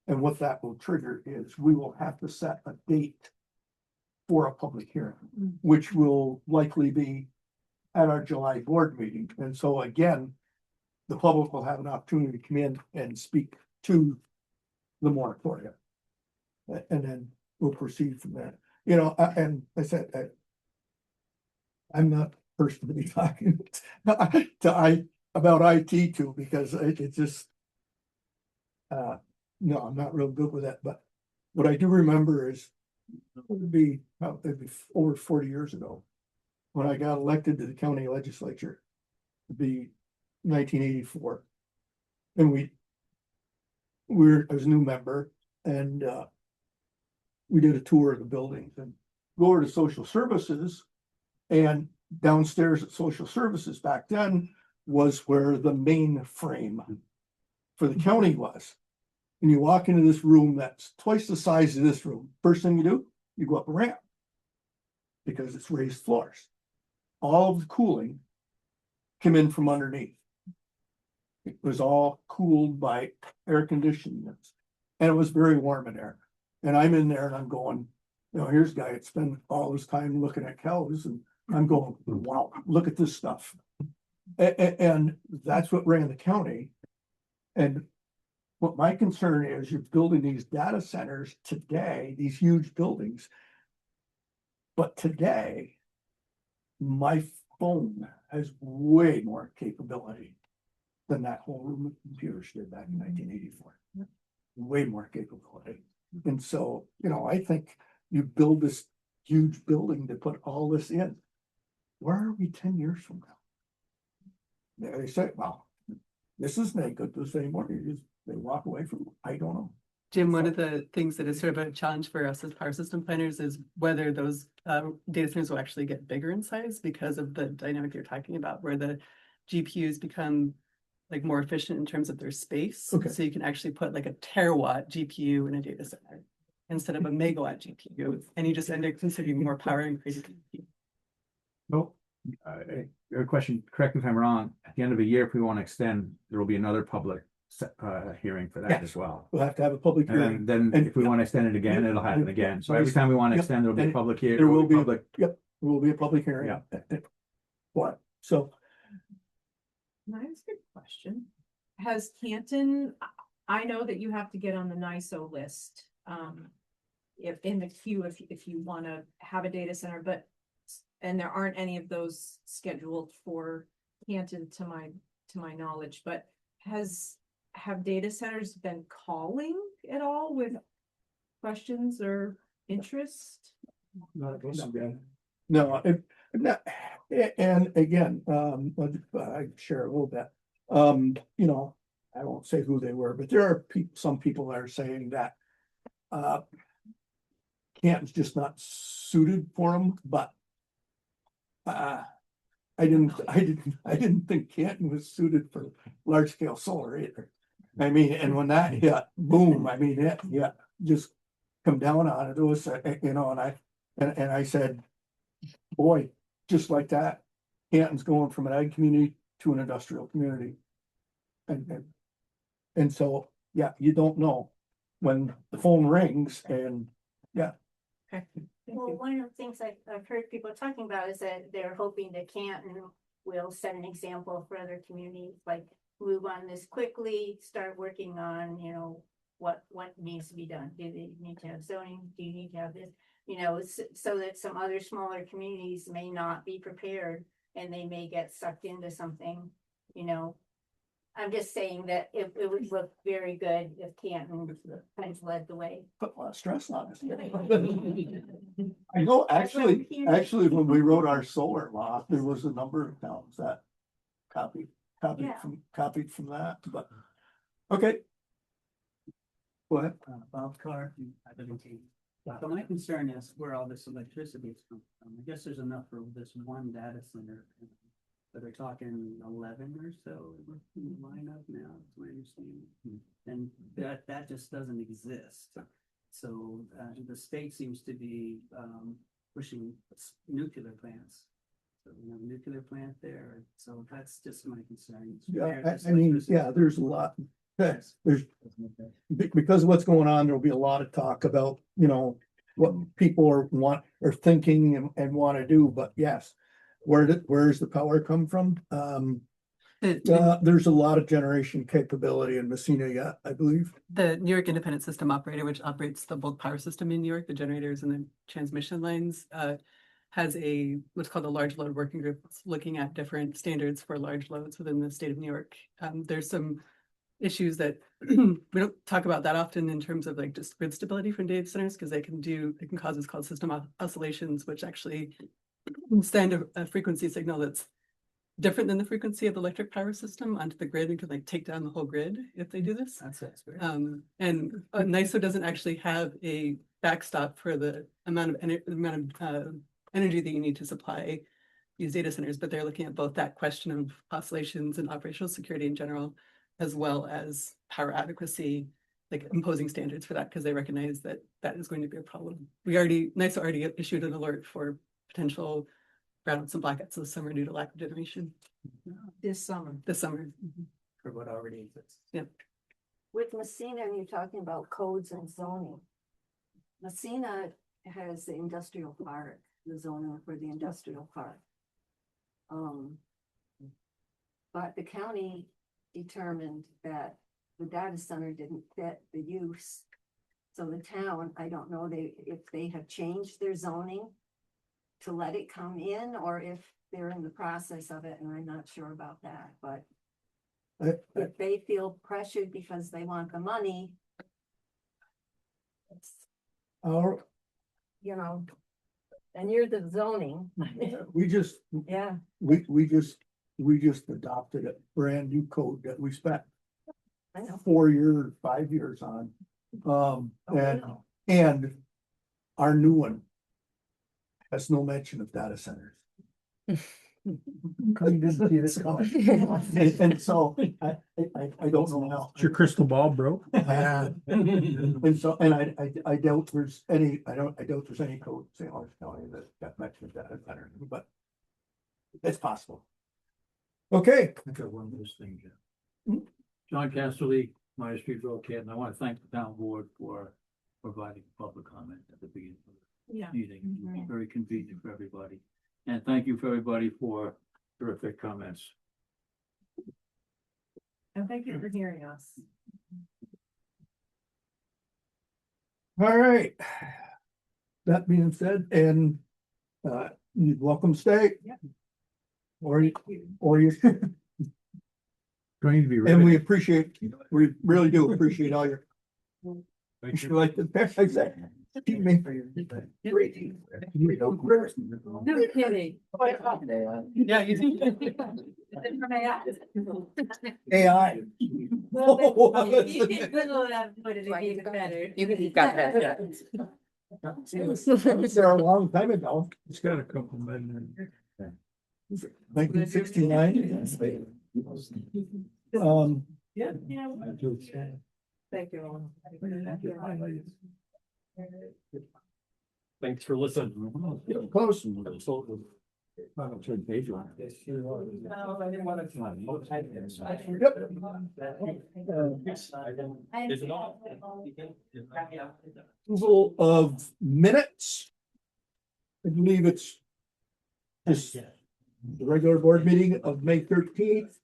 And what that will trigger is we will have to set a date for a public hearing, which will likely be at our July board meeting. And so again, the public will have an opportunity to come in and speak to the moratorium. And then we'll proceed from there. And I said, I'm not the person to be talking about IT too, because it just, no, I'm not real good with that, but what I do remember is it'd be over 40 years ago when I got elected to the county legislature, it'd be 1984. And I was a new member, and we did a tour of the buildings and go over to social services, and downstairs at social services back then was where the main frame for the county was. And you walk into this room that's twice the size of this room. First thing you do, you go up a ramp because it's raised floors. All of the cooling came in from underneath. It was all cooled by air conditioning units, and it was very warm in there. And I'm in there and I'm going, here's a guy that spent all his time looking at cows, and I'm going, wow, look at this stuff. And that's what ran the county. And what my concern is, you're building these data centers today, these huge buildings. But today, my phone has way more capability than that whole room of computers did back in 1984. Way more capability. And so, I think you build this huge building to put all this in. Where are we 10 years from now? They say, well, this isn't any good to us anymore. They walk away from it. I don't know. Jim, one of the things that is sort of a challenge for us as power system planners is whether those data centers will actually get bigger in size because of the dynamic you're talking about, where the GPUs become like more efficient in terms of their space. Okay. So you can actually put like a terawatt GPU in a data center instead of a megawatt GPU, and you just end up consuming more power and increasing. No, your question, correct me if I'm wrong, at the end of the year, if we want to extend, there will be another public hearing for that Yes. as well. We'll have to have a public hearing. And then if we want to extend it again, it'll happen again. So every time we want to Yep. extend, there'll be a And public hearing. there will be, public. yep, there will be a public hearing. Yeah. What? So, Can I ask a question? Has Canton, I know that you have to get on the NISO list. If in the queue, if you want to have a data center, and there aren't any of those scheduled for Canton to my knowledge, but have data centers been calling at all with questions or interest? no, And again, I share a little bit. You know, I won't say who they were, but there are some people that are saying that Canton's just not suited for them, but I didn't think Canton was suited for large scale solar either. I mean, and when that hit, boom, I mean, just come down on it. It was, you know, and I said, boy, just like that, Canton's going from an ag community to an industrial community. And so, yeah, you don't know when the phone rings and, yeah. Well, one of the things I've heard people talking about is that they're hoping that Canton will set an example for other communities, like move on this quickly, start working on, you know, what needs to be done. Do they need to have zoning? Do you need to have this? You know, so that some other smaller communities may not be prepared and they may get sucked into something, you know. I'm just saying that it would look very good if Canton kind of led the way. Put a lot of stress on it. I know, actually, when we wrote our solar law, there was a number of towns that copied from that, but, okay. Go ahead. Bob Carr, I live in Katy. So my concern is where all this electricity is coming from. I guess there's enough for this one data center. But they're talking 11 or so in the lineup now, that's my understanding. And that just doesn't exist. So the state seems to be pushing nuclear plants. So we have a nuclear plant there. So that's just my concern. Yeah, I mean, yeah, there's a lot. There's because of what's going on, there'll be a lot of talk about, you know, what people are thinking and want to do, but yes. Where's the power come from? There's a lot of generation capability in Messina yet, I believe. The New York Independent System Operator, which operates the bulk power system in New York, the generators and the transmission lines, has what's called a large load working group looking at different standards for large loads within the state of New York. There's some issues that we don't talk about that often in terms of like just grid stability from data centers, because they can cause what's called system oscillations, which actually send a frequency signal that's different than the frequency of the electric power system onto the grid and could like take down the whole grid if they do this. That's great. And NYSO doesn't actually have a backstop for the amount of energy that you need to supply these data centers, but they're looking at both that question of oscillations and operational security in general, as well as power adequacy, like imposing standards for that, because they recognize that that is going to be a problem. NYSO already issued an alert for potential brownouts and blackouts this summer due to lack of generation. This summer. For what already exists. Yeah. With Messina, you're talking about codes and zoning. Messina has the industrial park, the zoning for the industrial park. But the county determined that the data center didn't fit the use. So the town, I don't know if they have changed their zoning to let it come in, or if they're in the process of it, and I'm not sure about that, but if they feel pressured because they want the money, it's, you know, and you're the zoning. We just Yeah, adopted a brand new code that we spent I know. 5 years on. And our new one has no mention of data centers. You didn't see this coming. And so I don't know how. It's your crystal ball, bro. And so, and I doubt there's any, I doubt there's any code in St. Lawrence County that mentions data center, but it's possible. Okay. I got one more thing, Jim. John Casterly, Myers Street Road, Canton. I want to thank the town board for providing public comment at the beginning of the meeting. It was very convenient for everybody. And thank you for everybody for terrific comments. And thank you for hearing us. All right. That being said, and you're welcome to stay. Yep. Or you. Going to be. And we appreciate, we really do appreciate all your. Thank you. Like the exactly. No kidding. Yeah, you see. AI. You've got that. I was there a long time ago, It's got a couple men. 1969. Yeah. in. Thank you all. Thanks for listening. Close. Turn page one. Approval of minutes. I believe it's just the regular board meeting of May 13th.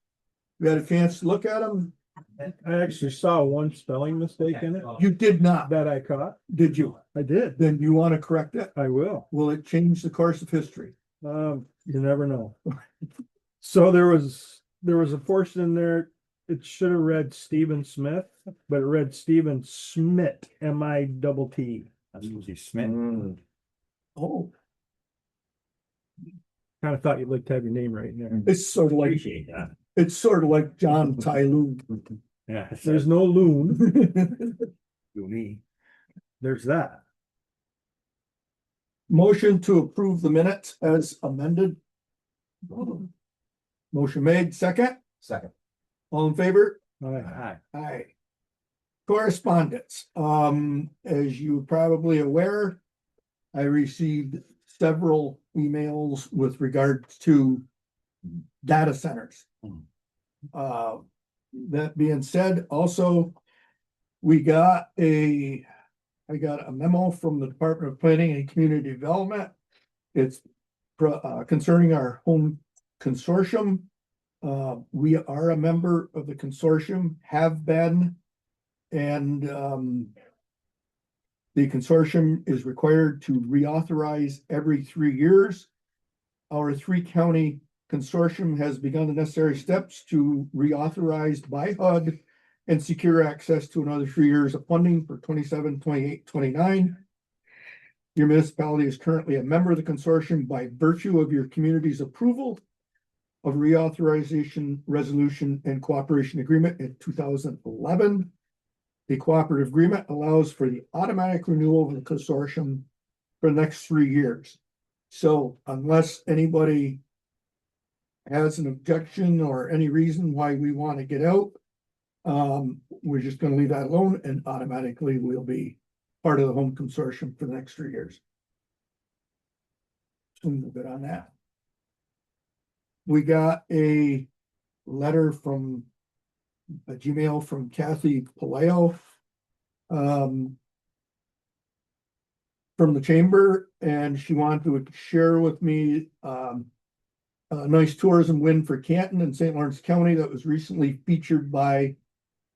We had a chance to look at them. I actually saw one spelling mistake in it You did not, that I caught. did you? I did. Then you want to correct it? I will. Will it change the course of history? You never know. So there was a portion in there, it should have read Stephen Smith, but it read Stephen Smith, M-I-T-T. That's usually Smith. Oh, Kind of thought you'd like to have your name right in there. it's sort of like, Appreciate that. it's sort of like John Tyloo. Yeah. There's no loon. Me. There's that. Motion to approve the minutes as amended. Motion made, second, Second. all in favor? Hi. Aye. Correspondence, as you're probably aware, I received several emails with regards to data centers. That being said, also, I got a memo from the Department of Planning and Community Development. It's concerning our home consortium. We are a member of the consortium, have been, and the consortium is required to reauthorize every 3 years. Our 3-county consortium has begun the necessary steps to reauthorize by HUD and secure access to another 3 years of funding for 27, 28, 29. Your municipality is currently a member of the consortium by virtue of your community's approval of reauthorization resolution and cooperation agreement in 2011. The cooperative agreement allows for the automatic renewal of the consortium for the next 3 years. So unless anybody has an objection or any reason why we want to get out, we're just going to leave that alone and automatically we'll be part of the home consortium for the next 3 years. So we're good on that. We got a letter from a Gmail from Kathy Palaio from the chamber, and she wanted to share with me a nice tourism win for Canton and St. Lawrence County that was recently featured by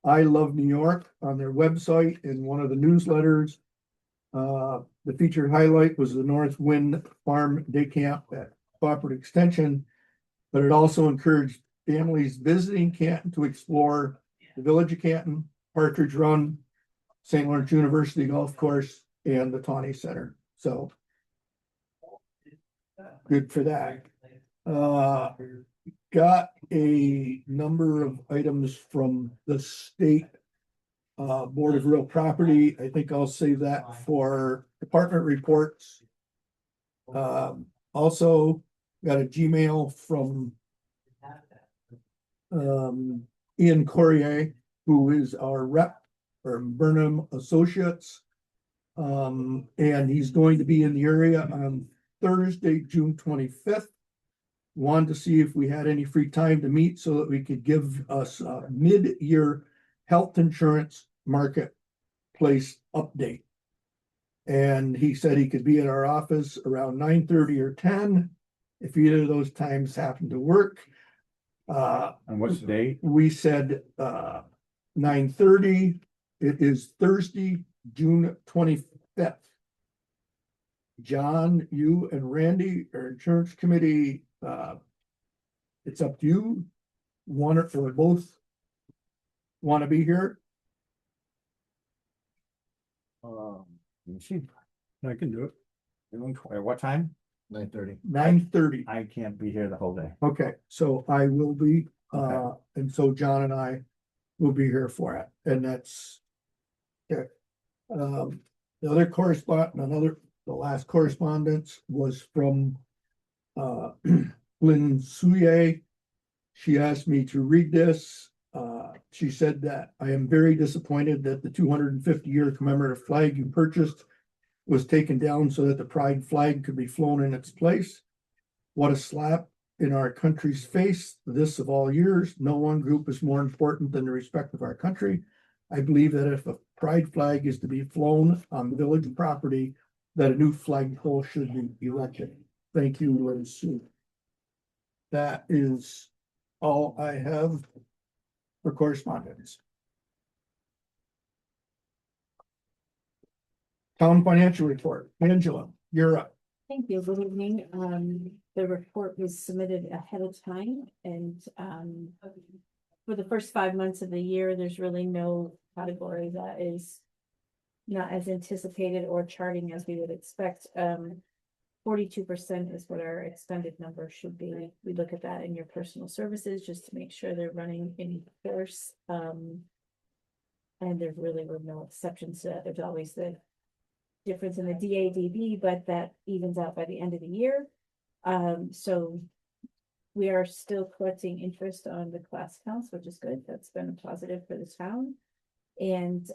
I Love New York on their website in one of the newsletters. The featured highlight was the North Wind Farm Day Camp at Cooperative Extension, but it also encouraged families visiting Canton to explore the Village of Canton, Partridge Run, St. Lawrence University Golf Course, and the Tawny Center. So good for that. Got a number of items from the state Board of Real Property. I think I'll save that for department reports. Also got a Gmail from Ian Corrier, who is our rep for Burnham Associates. And he's going to be in the area on Thursday, June 25th. Wanted to see if we had any free time to meet so that we could give us a mid-year health insurance marketplace update. And he said he could be at our office around 9:30 or 10 if either of those times happen to work. And what's the date? We said 9:30. It is Thursday, June 25th. John, you and Randy are insurance committee. It's up to you. One or both want to be here. Let me see. I can do it. At what time? 9:30. 9:30. I can't be here the whole day. Okay, so I will be, Okay. and so John and I will be here for it, and that's. Okay. The other the last correspondence was from Lynn Souye. She asked me to read this. She said that I am very disappointed that the 250-year commemorative flag you purchased was taken down so that the pride flag could be flown in its place. What a slap in our country's face, this of all years. No one group is more important than the respect of our country. I believe that if a pride flag is to be flown on the village property, that a new flagpole should be erected. Thank you, Lynn Sue. That is all I have for correspondence. Town financial report. Angela, you're up. Thank you. Good evening. The report was submitted ahead of time and, for the first 5 months of the year, there's really no category that is not as anticipated or charting as we would expect. 42% is what our expended number should be. We look at that in your personal services just to make sure they're running in course. And there really were no exceptions to that. There's always the difference in the DADB, but that evens out by the end of the year. So we are still collecting interest on the class counts, which is good. That's been a positive for the town. And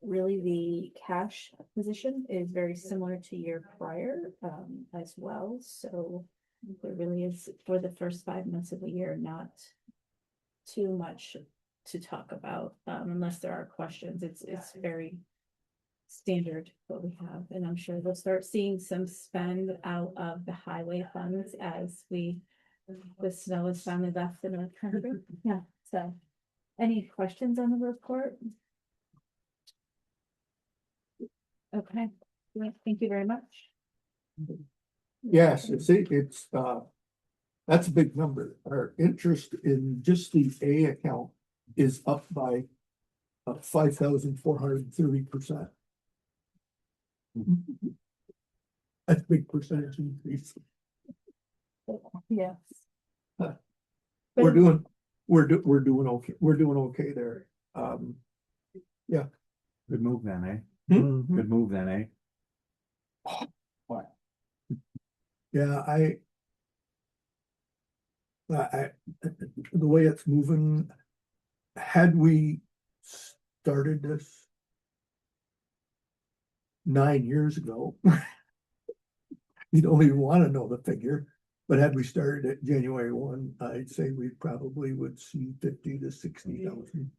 really the cash position is very similar to year prior as well. So there really is, for the first 5 months of the year, not too much to talk about unless there are questions. It's very standard what we have, and I'm sure we'll start seeing some spend out of the highway funds as the snow is finally left in our country. Yeah, so any questions on the report? Okay, well, thank you very much. Yes, it's that's a big number. Our interest in just the A account is up by 5,430%. That's a big percentage increase. Yes. We're doing okay. We're doing okay there. Good move then, eh? Hmm? Good move then, eh? Yeah, I the way it's moving, had we started this 9 years ago, you don't even want to know the figure, but had we started at January 1, I'd say we probably would see 50 to 60,000.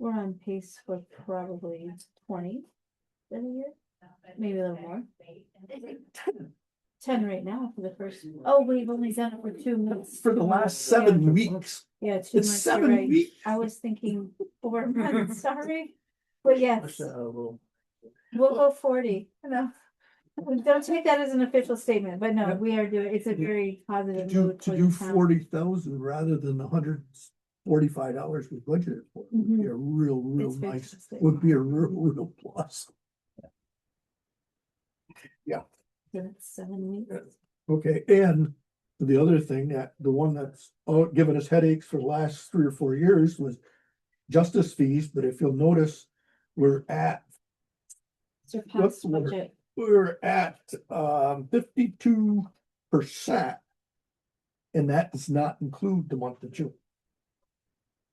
We're on pace for probably 20 in a year, maybe a little more. 10 right now for the first, we've only done it for 2 months. For the last 7 weeks. Yeah, 2 It's months. You're 7 right. weeks. I was thinking 4 months, sorry. But yes, we'll go 40. No, don't take that as an official statement, but no, we are doing, it's a very positive move. To do 40,000 rather than the $145 we budgeted for would be a real It's nice, fantastic. would be a real plus. Yeah. So that's 7 weeks. Okay, and the other thing the one that's given us headaches for the last 3 or 4 years was justice fees, but if you'll notice, we're at Surpassed budget. we're at 52%. And that does not include the month of June.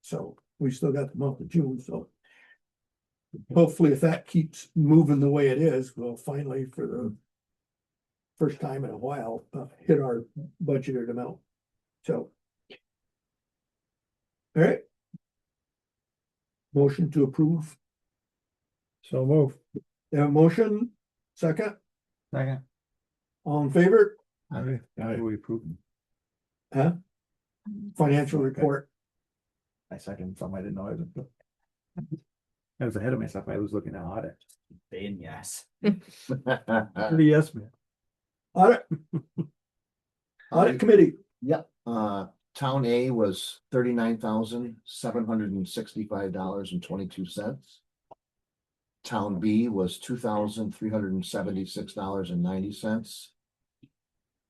So we still got the month of June, so hopefully if that keeps moving the way it is, we'll finally, for the first time in a while, hit our budgeted amount. So. All right. Motion to approve. So move. Motion, second, Second. all in favor? Aye. We approve. Huh? Financial report. I second some, I didn't know. I was ahead of myself. I was looking at audit. Saying yes. Yes, man. Audit. Audit committee. Yep, town A was $39,765.22. Town B was $2,376.90.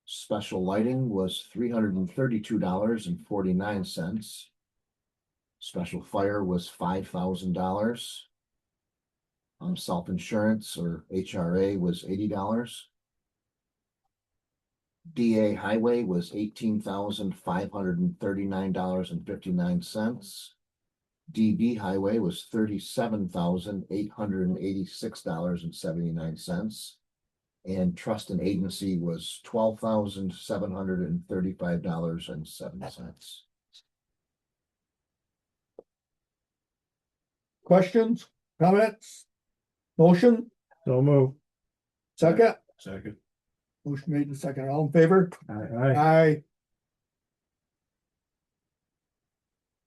Special lighting was $332.49. Special fire was $5,000. Self-insurance or HRA was $80. DA highway was $18,539.59. DB highway was $37,886.79. And trust and agency was $12,735.07. Questions, comments? Motion, So move. second, Second. motion made in second, all in favor? Aye. Aye.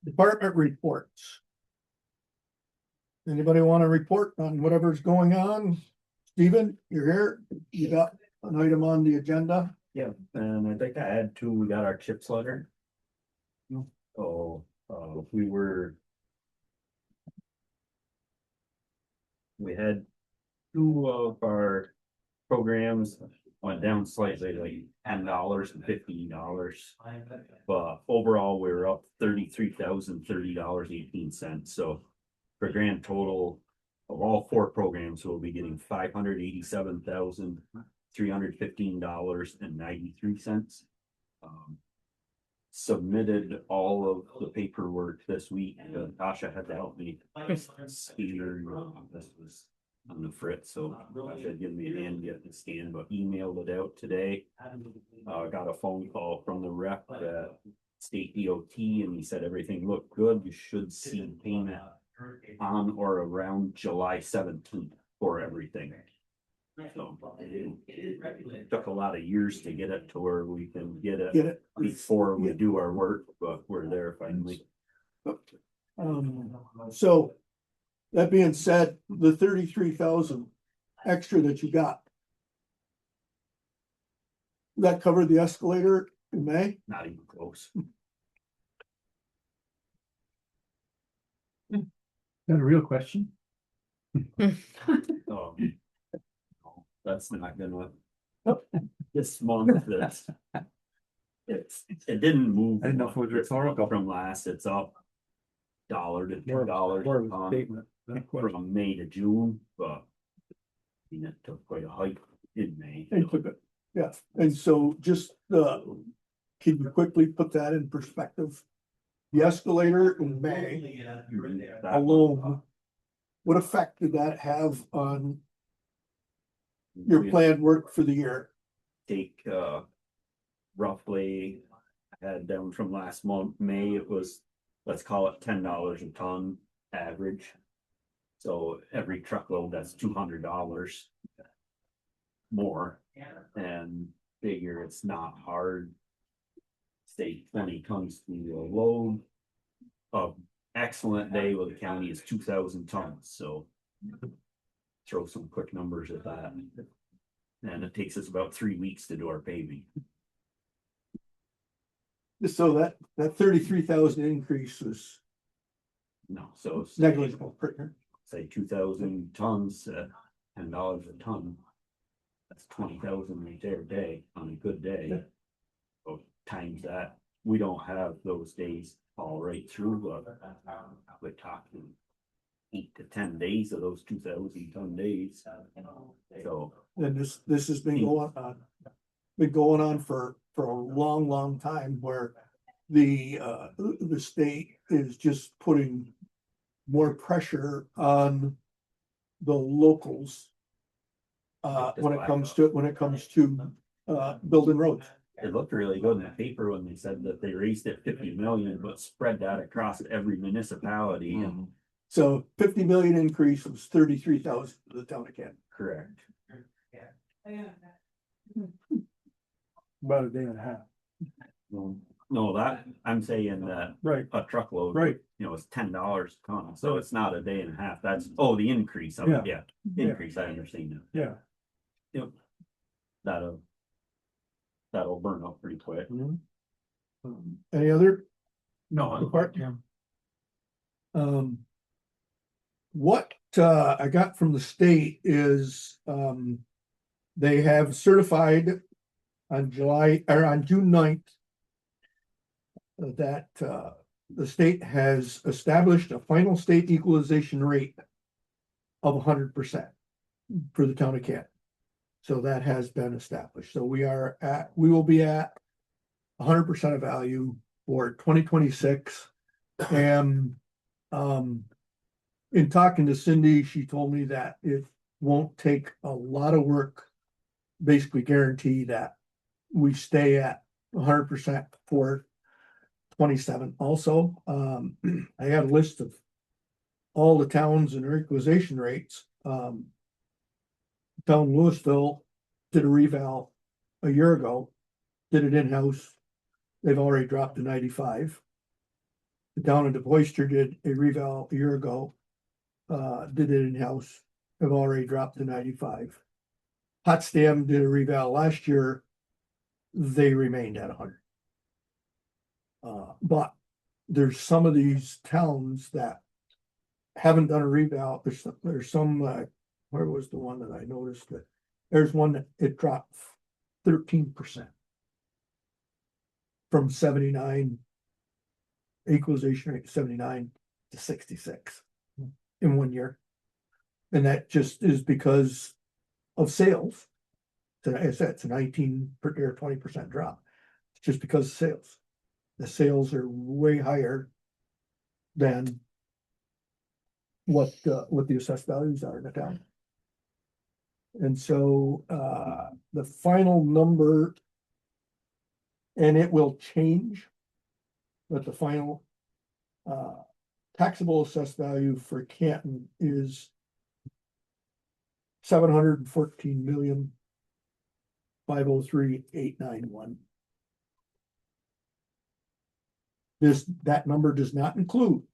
Department reports. Anybody want to report on whatever's going on? Stephen, you're here, you got an item on the agenda? Yeah, and I'd like to add too, we got our chips letter. So, we had two of our programs went down slightly, like $10 and $15. But overall, we were up $33,030.18. So for grand total of all four programs, we'll be getting $587,315.93. Submitted all of the paperwork this week. Tasha had to help me. This was on the fritz, so Tasha had given me a hand getting the scan, but emailed it out today. Got a phone call from the rep at State DOT, and he said everything looked good. You should see payment on or around July 17th for everything. So it took a lot of years to get it to where we can get it before we do our work, but we're there finally. So that being said, the 33,000 extra that you got. That covered the escalator in May? Not even close. Is that a real question? That's not gonna. This month, it didn't move. I didn't know if it was rhetorical. From last, it's up $1 to $2 More of a statement. from May to June, but I mean, it took quite a hike in May. And took it, yeah, and so just, can you quickly put that in perspective? The escalator in May, alone, what effect did that have on your planned work for the year? Take roughly, I had down from last month, May, it was, let's call it $10 a ton average. So every truckload, that's $200 more, and figure it's not hard. Say 20 tons to a load. Excellent day with the county is 2,000 tons, so throw some quick numbers at that. And it takes us about 3 weeks to do our paving. So that 33,000 increase was No, so it's negligible. say 2,000 tons, $10 a ton. That's 20,000 right there a day on a good day. So times that, we don't have those days all right through, but we're talking 8 to 10 days of those 2,000 ton days. So And this has been going on for a long time, where the state is just putting more pressure on the locals. When it comes to building roads. it looked really good in the paper when they said that they raised it 50 million, but spread that across every municipality. And So 50 million increase was 33,000 for the town of Canton. correct. About a day and a half. No, that, I'm saying that Right. a truckload, Right. you know, it's $10 a ton, so it's not a day and a half. That's, oh, the increase of it, yeah, increase, I understand now. Yeah. Yep. That'll burn up pretty quick. Any other? No, What I got from the state is, they have certified on June 9th that, the state has established a final state equalization rate of 100% for the town of Canton. So that has been established. So we will be at 100% of value for 2026. And, in talking to Cindy, she told me that it won't take a lot of work, basically guarantee that we stay at 100% for 27 also. I had a list of all the towns and their equalization rates. Town of Louisville did a reval a year ago, did it in-house. They've already dropped to 95. The town of DePoister did a reval a year ago, did it in-house, have already dropped to 95. Potsdam did a reval last year, they remained at 100. But there's some of these towns that haven't done a reval. There's some, where was the one that I noticed that there's one that it dropped 13% from 79 equalization rate 79 to 66 in 1 year. And that just is because of sales. So I said it's a 19 or 20% drop. It's just because of sales. The sales are way higher than what the assessed values are in the town. And so the final number, and it will change, but the final taxable assessed value for Canton is 714,503,891. That number does not include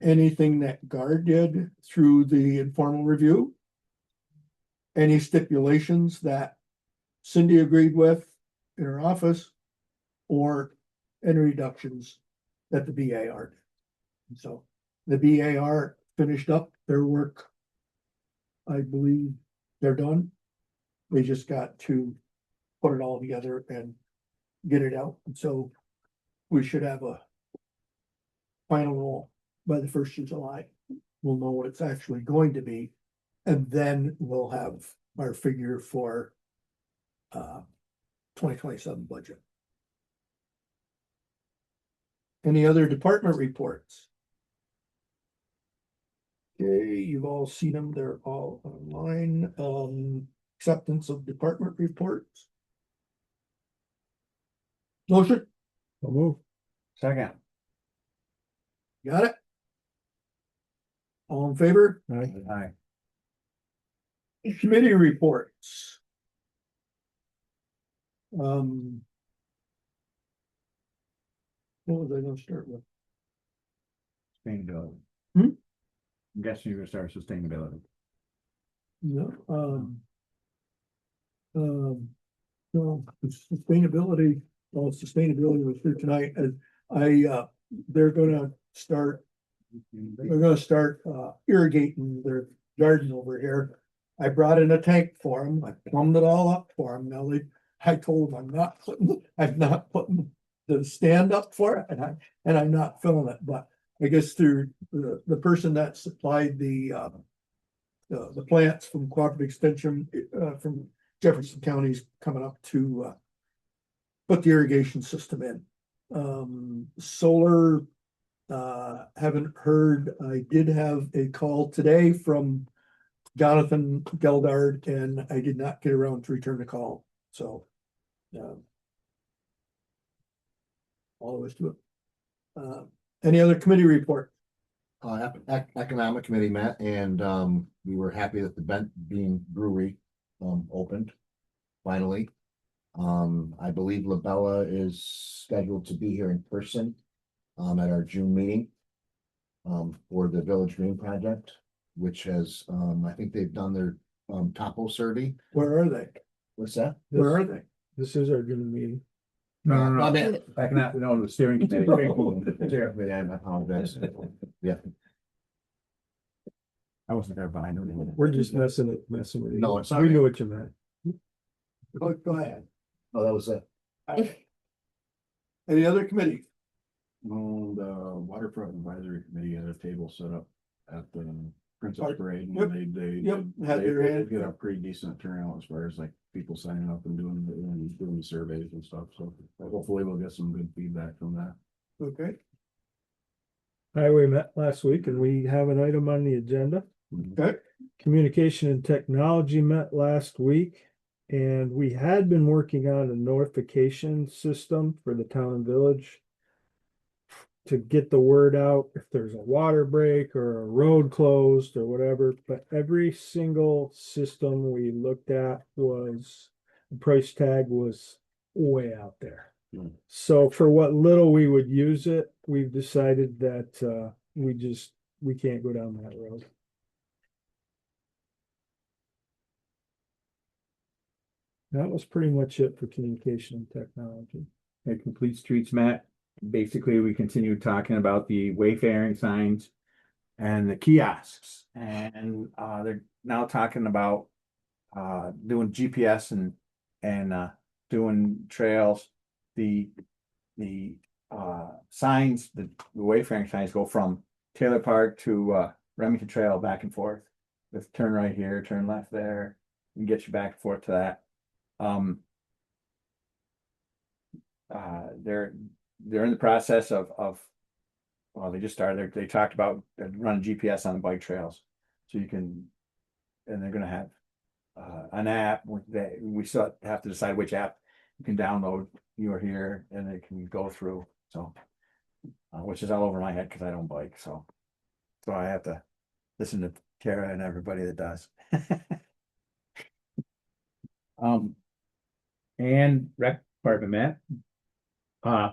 anything that GAR did through the informal review, any stipulations that Cindy agreed with in her office, or any reductions that the BAR did. So the BAR finished up their work. I believe they're done. They just got to put it all together and get it out. And so we should have a final roll by the 1st of July. We'll know what it's actually going to be. And then we'll have our figure for 2027 budget. Any other department reports? Okay, you've all seen them. They're all online. Acceptance of department reports. Motion. Second. Got it? All in favor? Aye. Committee reports. What was I gonna start with? Sustainability. Hmm? I'm guessing you're gonna start with sustainability. No, no, sustainability, well, sustainability was here tonight, and they're gonna start irrigating their garden over here. I brought in a tank for them, I plumbed it all up for them, now I told them I'm not putting the stand up for it, and I'm not filling it, but I guess through the person that supplied the plants from Cooperative Extension, from Jefferson County's coming up to put the irrigation system in. Solar, haven't heard. I did have a call today from Jonathan Geldard, and I did not get around to return the call, so all there was to it. Any other committee report? Economic Committee met, and we were happy that the Bent Bean Brewery opened finally. I believe Labella is scheduled to be here in person at our June meeting for the Village Green Project, which has I think they've done their topo survey. Where are they? What's that? Where are they? This is our June meeting. No. I mean, Back in that, no, the steering committee. I apologize. Yeah. I wasn't there, but I know they did. We're just messing with you. No, it's not. We knew what you meant. Go ahead. Oh, that was it. Any other committee? Well, the waterfront advisory committee had a table set up at the Princess Park. Parade. Yep. And they Yep, had their hand. Get a pretty decent turnout as far as like people signing up and doing the surveys and stuff. So hopefully we'll get some good feedback from that. Okay, Highway met last week and we have an item on the agenda. okay, Communication and Technology met last week. And we had been working on a notification system for the town and village to get the word out if there's a water break or a road closed or whatever, but every single system we looked at was, the price tag was way out there. So for what little we would use it, we've decided that we can't go down that road. That was pretty much it for communication and technology. At Complete Streets met, basically, we continued talking about the wayfaring signs and the kiosks. And they're now talking about doing GPS and doing trails. The signs, the wayfaring signs go from Taylor Park to Remington Trail back and forth. With turn right here, turn left there, and get you back and forth to that. They're in the process of well, they just started, they talked about running GPS on the bike trails. So you can, and they're gonna have an app that we still have to decide which app you can download. You are here and it can go through, so which is all over my head because I don't bike, so I have to listen to Kara and everybody that does. And rec department met. I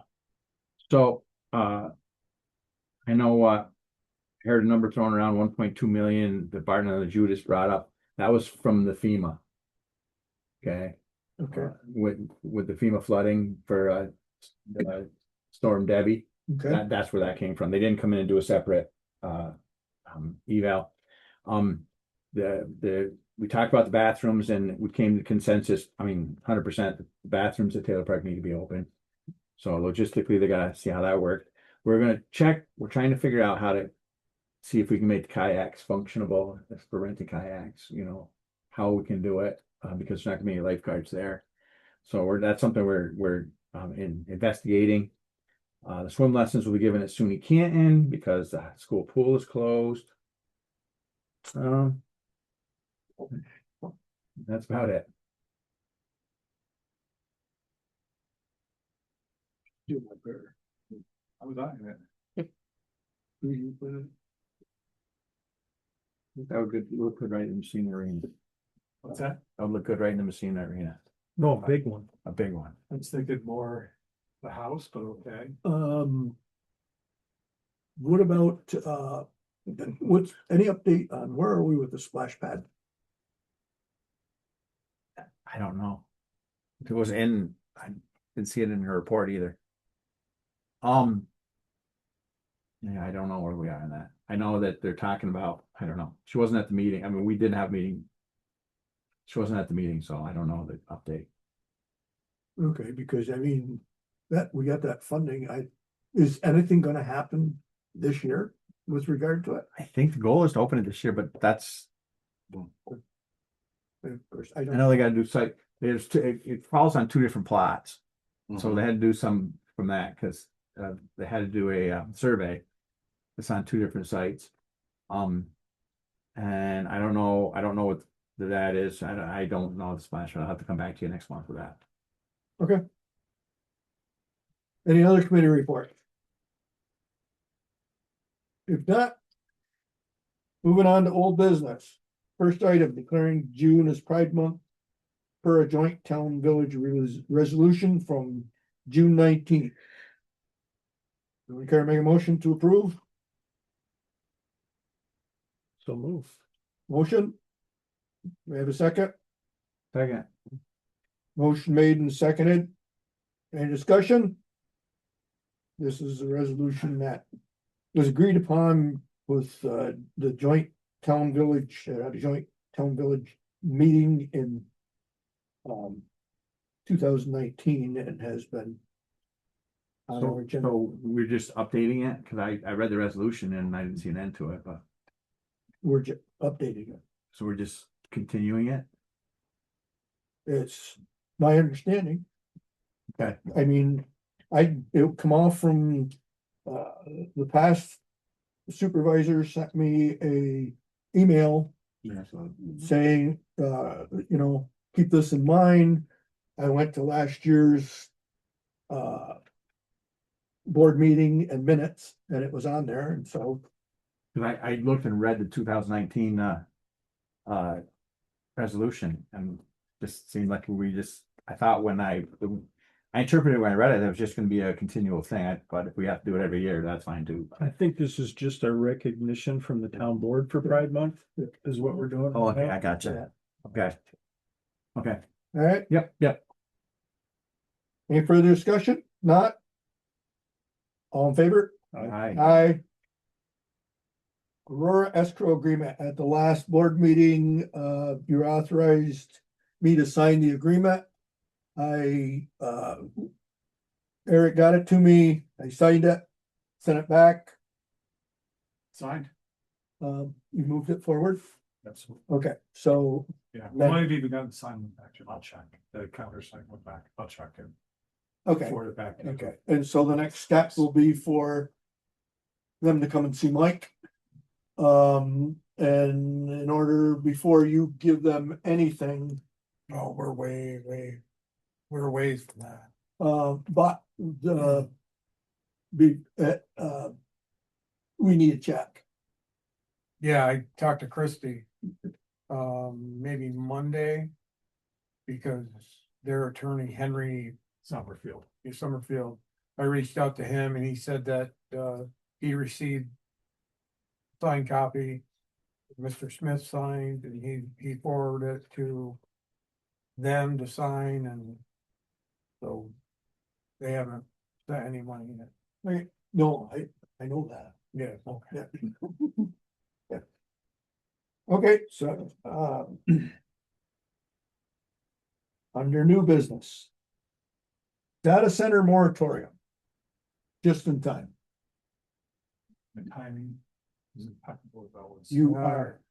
know I heard a number thrown around 1.2 million that Barton and the Judas brought up. That was from the FEMA. Okay. okay, With the FEMA flooding for Storm Debbie. okay. That's where that came from. They didn't come in and do a separate eval. We talked about the bathrooms and we came to consensus. I mean, 100% the bathrooms at Taylor Park need to be open. So logistically, they gotta see how that worked. We're gonna check. We're trying to figure out how to see if we can make the kayaks functionable for renting kayaks. You know how we can do it because there's not gonna be any lifeguards there. So that's something we're investigating. The swim lessons will be given at SUNY Canton because the school pool is closed. That's about it. Do my better. I was on it. Who you put it? That would look good right in the Messina Arena. What's that? That would look good right in the Messina Arena. No, a big one. A big one. I was thinking more the house, but okay. What about, what's, any update on where are we with the splash pad? I don't know. It was in, I didn't see it in her report either. Yeah, I don't know where we are in that. I know that they're talking about, I don't know. She wasn't at the meeting. I mean, we didn't have a meeting. She wasn't at the meeting, so I don't know the update. Okay, because I mean, that, we got that funding, is anything gonna happen this year with regard to it? I think the goal is to open it this year, but that's, Of course, I I don't. know they gotta do site, it falls on two different plots. So they had to do some from that because they had to do a survey. It's on two different sites. And I don't know what that is. I don't know the splash. I'll have to come back to you next month with that. Okay. Any other committee report? If not, moving on to old business. First item, declaring June as Pride Month per a joint town village resolution from June 19th. Do we care to make a motion to approve? So move. Motion? We have a second? Second. Motion made and seconded. Any discussion? This is a resolution that was agreed upon with the joint town village, a joint town village meeting in 2019 and has been on our So, agenda. so we're just updating it, cause I read the resolution and I didn't see an end to it, but, We're just updating it. so we're just continuing it? It's my understanding. Okay. I mean, it'll come off from, the past supervisor sent me a email Yeah. saying, keep this in mind. I went to last year's, board meeting and minutes, and it was on there, and so, Cause I looked and read the 2019 resolution and just seemed like I thought when I interpreted when I read it, it was just gonna be a continual thing, but if we have to do it every year, that's fine too. I think this is just a recognition from the town board for Pride Month is what we're doing. Oh, okay, I gotcha. Okay. Okay, all right, yep. any further discussion? Not? All in favor? Aye. Aye. Aurora escrow agreement. At the last board meeting, you authorized me to sign the agreement. Eric got it to me. I signed it, sent it back. Signed. You moved it forward. That's, Okay, so yeah, That- might have even gotten signed back, I'll check, the countersign went back, I'll check it. okay, Forward it back. okay. And so the next step will be for them to come and see Mike. And in order, before you give them anything, Oh, we're we're a ways from that. but the we need a check. Yeah, I talked to Christie, maybe Monday. Because their attorney, Henry Summerfield. Summerfield, I reached out to him and he said that, he received. Signed copy, Mr. Smith signed, and he forwarded it to. Them to sign and. So. They haven't sent any money yet. Right, no, I know that. Yeah, okay. Yeah. Yeah. Okay, so, under new business. Data center moratorium. Just in time. The timing is impeccable as always. You are,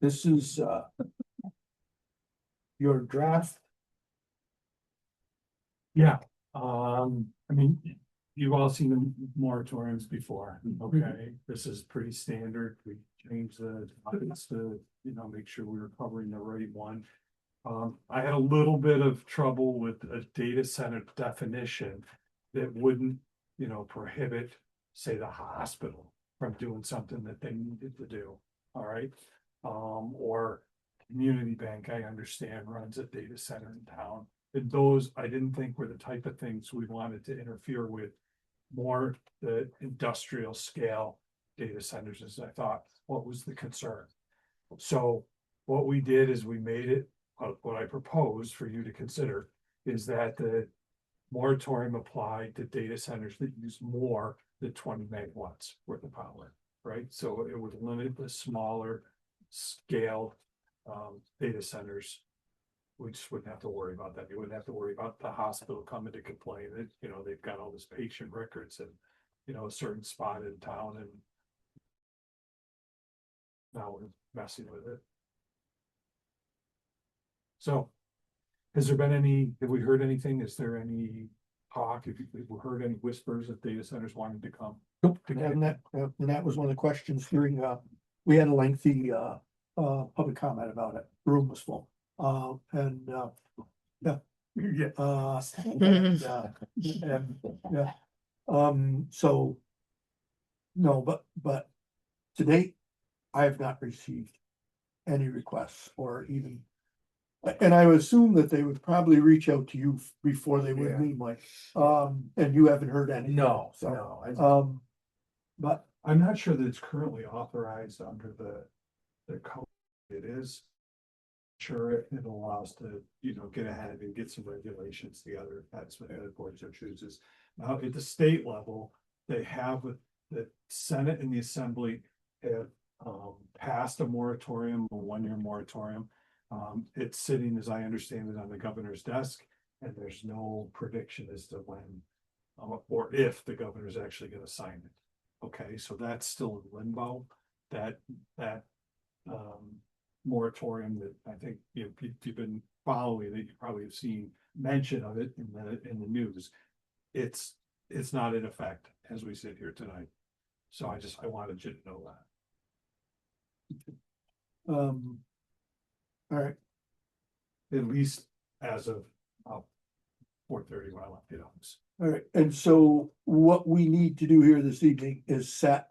this is, your draft. Yeah, I mean, you've all seen the moratoriums before, okay? This is pretty standard. We changed the topics to, make sure we were covering the right one. I had a little bit of trouble with a data center definition that wouldn't, prohibit, say, the hospital from doing something that they needed to do, all right? Or community bank, I understand, runs a data center in town. And those, I didn't think were the type of things we wanted to interfere with. More the industrial scale data centers, as I thought, what was the concern? So what we did is we made it, what I proposed for you to consider is that the moratorium applied to data centers that use more than 20 megawatts worth of power, right? So it would limit the smaller scale data centers. We just wouldn't have to worry about that. You wouldn't have to worry about the hospital coming to complain that, they've got all this patient records and, a certain spot in town and now we're messing with it. So have we heard anything? Is there any talk? Have we heard any whispers of data centers wanting to come? Nope, and that was one of the questions during, we had a lengthy, public comment about it. Room was full. Yeah. Yeah. Yeah. So. No, but to date, I have not received any requests or even. And I would assume that they would probably reach out to you before they would me, Mike. And you haven't heard any. No, So, no. but I'm not sure that it's currently authorized under the code. It is. Sure, it allows to, get ahead and get some regulations together, if that's what the board so chooses. Now, at the state level, they have with the Senate and the Assembly have passed a moratorium, a 1-year moratorium. It's sitting, as I understand it, on the governor's desk, and there's no prediction as to when or if the governor's actually gonna sign it. Okay, so that's still in limbo, that moratorium that I think, you know, if you've been following it, you probably have seen mention of it in the news. It's not in effect as we sit here tonight. So I wanted you to know that. All right. At least as of 4:30 when I left the office. All right, and so what we need to do here this evening is set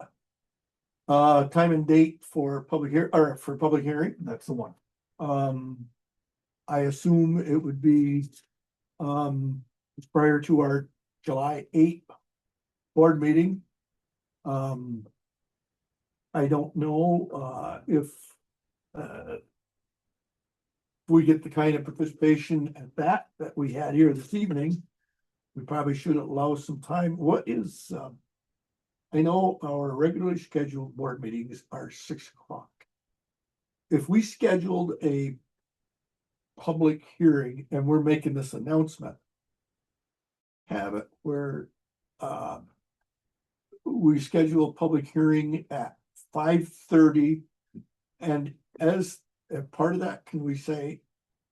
time and date for public hearing. That's the one. I assume it would be prior to our July 8th board meeting. I don't know if we get the kind of participation at that we had here this evening. We probably should allow some time. What is, I know our regularly scheduled board meetings are 6 o'clock. If we scheduled a public hearing and we're making this announcement, have it where we schedule a public hearing at 5:30, and as a part of that, can we say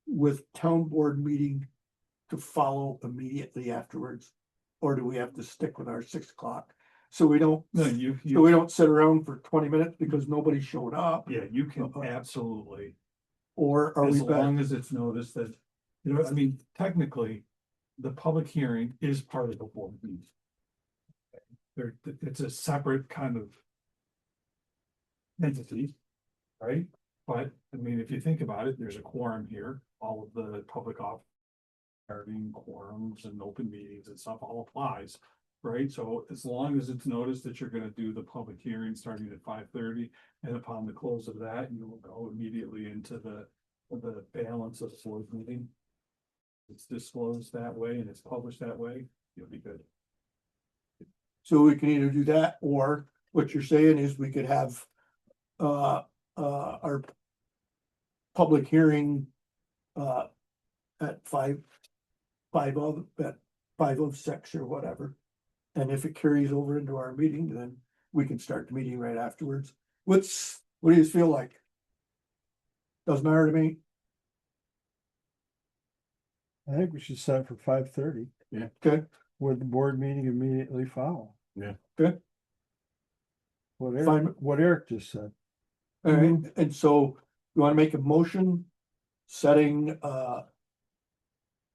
with town board meeting to follow immediately afterwards? Or do we have to stick with our 6 o'clock? So we don't, so we don't sit around for 20 minutes because nobody showed up. Yeah, you can absolutely. Or are As we long as it's noticed that, you know, I mean, technically, the public hearing is part of the board meeting. It's a separate kind of entity, right? But, I mean, if you think about it, there's a quorum here, all of the public office having quorums and open meetings and stuff all applies, right? So as long as it's noticed that you're gonna do the public hearing starting at 5:30, and upon the close of that, you will go immediately into the balance of the board meeting. It's disclosed that way and it's published that way, you'll be good. So we can either do that, or what you're saying is we could have our public hearing at 5:06 or whatever. And if it carries over into our meeting, then we can start the meeting right afterwards. What do you feel like? Doesn't matter to me. I think we should set for 5:30. Yeah. Okay. With the board meeting immediately follow. Yeah. Good. What Eric just said. All right, and so you wanna make a motion setting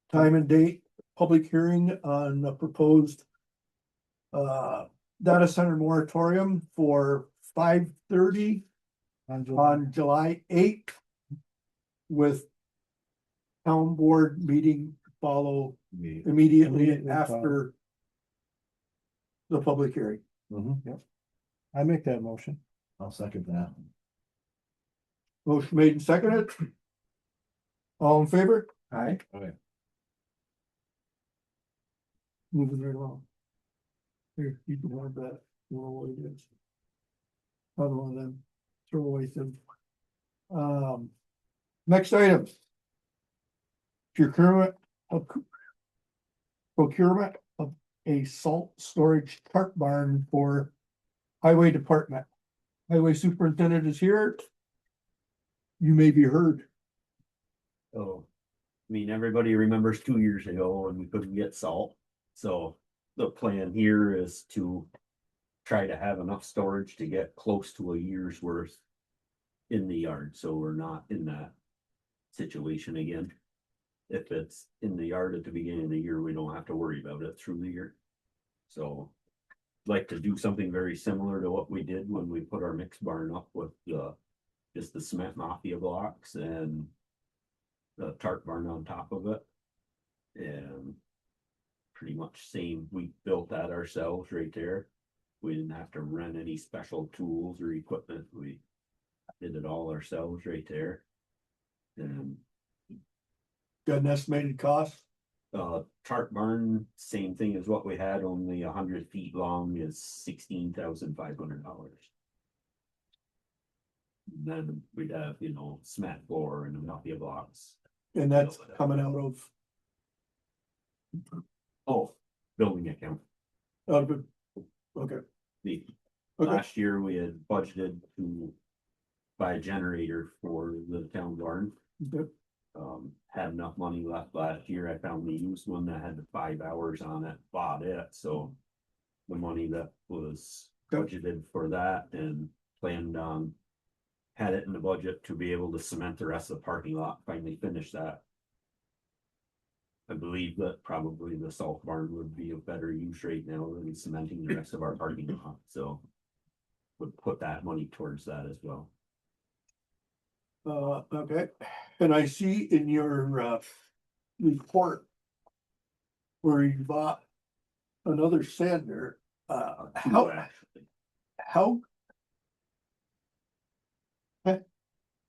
time and date, public hearing on the proposed data center moratorium for 5:30 on July 8th with town board meeting to follow immediately after the public hearing. Yep. I make that motion. I'll second that. Motion made and seconded. All in favor? Aye. Moving right along. Here, you can have that, throw away this. Other one of them, throw away some. Next item. Procurement of a salt storage cart barn for highway department. Highway superintendent is here. You may be heard. Oh, I mean, everybody remembers 2 years ago when we couldn't get salt. So the plan here is to try to have enough storage to get close to a year's worth in the yard, so we're not in that situation again. If it's in the yard at the beginning of the year, we don't have to worry about it through the year. So like to do something very similar to what we did when we put our mixed barn up with just the cement mafia blocks and the tarp barn on top of it. And pretty much same, we built that ourselves right there. We didn't have to rent any special tools or equipment. We did it all ourselves right there. And got an estimated cost? Tarp barn, same thing as what we had, only 100 feet long, is $16,500. Then we'd have, cement floor and a mafia blocks. And that's coming out of, Oh, building account. okay, The, Okay. last year we had budgeted to buy a generator for the town barn. Good. Had enough money left last year. I found the used one that had 5 hours on it, bought it, so. The money that was budgeted for that and planned on. Had it in the budget to be able to cement the rest of the parking lot, finally finish that. I believe that probably the salt barn would be a better use right now than cementing the rest of our parking lot, so. Would put that money towards that as well. okay, and I see in your, report. Where you bought another sander, how,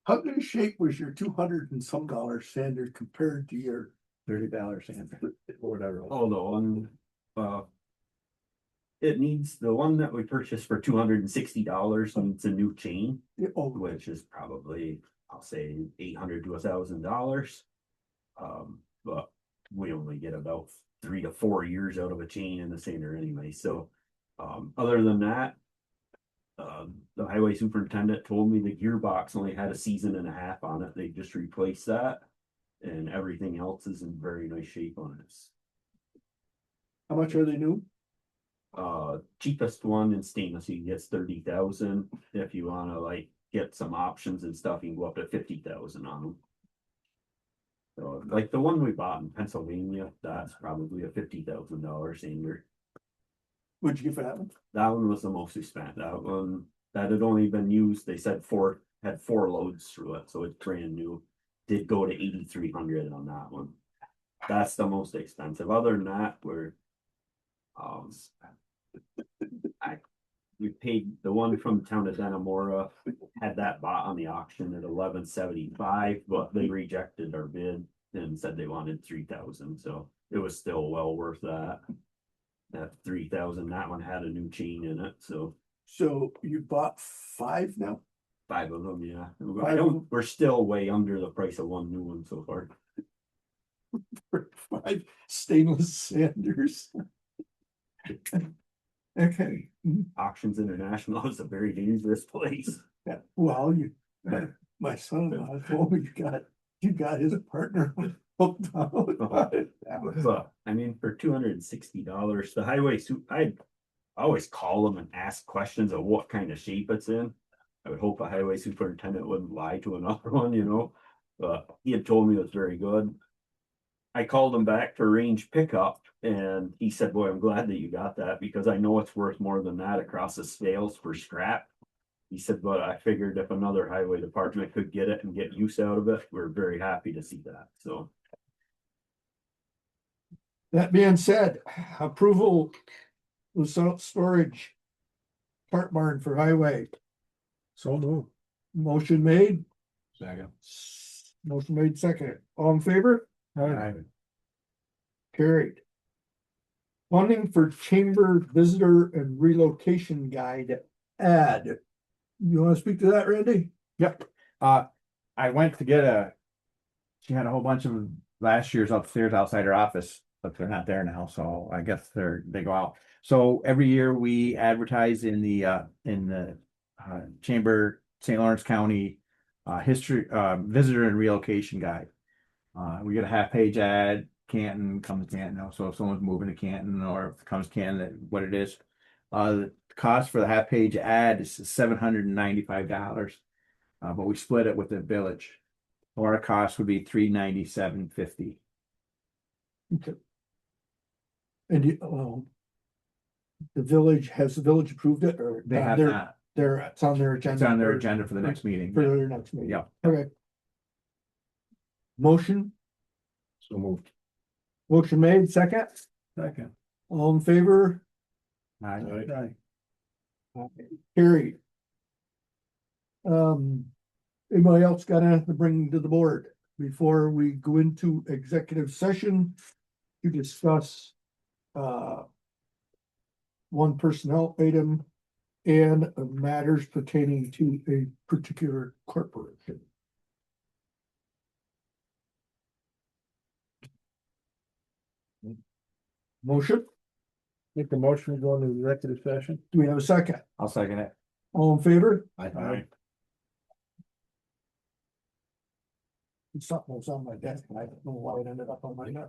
how good a shape was your $200 and some sander compared to your $30 sander or whatever. Oh, the one, it needs, the one that we purchased for $260 needs a new chain, which is probably, I'll say $800 to $1,000. But we only get about 3 to 4 years out of a chain in the sander anyway, so, other than that. The highway superintendent told me the gearbox only had a season and a half on it, they just replaced that. And everything else is in very nice shape on it. How much are they new? Cheapest one in stainless, you can get 30,000. If you wanna like get some options and stuff, you can go up to 50,000 on them. So like the one we bought in Pennsylvania, that's probably a $50,000 sander. What'd you get for that one? That one was the most we spent. That one, that had only been used, they said had 4 loads through it, so it's brand new. Did go to 8,300 on that one. That's the most expensive. Other than that, we paid the one from the town of Denimora, had that bought on the auction at $1,175, but they rejected our bid and said they wanted 3,000, so it was still well worth that. That 3,000, that one had a new chain in it, so. So you bought 5 now? 5 of them, yeah. We're 5 still way under the price of one new one so far. For 5 stainless sanders. Okay. Auctions International is a very dangerous place. Yeah, well, my son-in-law told me you got his partner hooked up. I mean, for $260, the highway I always call them and ask questions of what kind of shape it's in. I would hope a highway superintendent wouldn't lie to another one, but he had told me it was very good. I called him back to arrange pickup and he said, boy, I'm glad that you got that because I know it's worth more than that across the scales for scrap. He said, but I figured if another highway department could get it and get use out of it, we're very happy to see that, so. That being said, approval of storage cart barn for highway. So moved. Motion made. Second. Motion made second. All in favor? Aye. Carried. Funding for chamber visitor and relocation guide ad. You wanna speak to that, Randy? Yep. I went to get she had a whole bunch of last year's upstairs outside her office, but they're not there now, so I guess they go out. So every year we advertise in the Chamber St. Lawrence County history visitor and relocation guide. We get a half-page ad, Canton, come to Canton. So if someone's moving to Canton or if it comes to Canton, what it is. The cost for the half-page ad is $795, but we split it with the village. Our cost would be $397.50. Okay. And the village approved it or? They have not. It's on their agenda. It's on their agenda for the next meeting. For their next meeting. Yeah. Okay. Motion, So moved. motion made, second, Second. all in favor, Aye. carried. Anybody else got anything to bring to the board before we go into executive session to discuss one personnel item and matters pertaining to a particular corporation. Motion, Make a motion to go into executive session. do we have a second? I'll second it. All in favor? Aye. Something was on my desk, and I don't know why it ended up on my desk.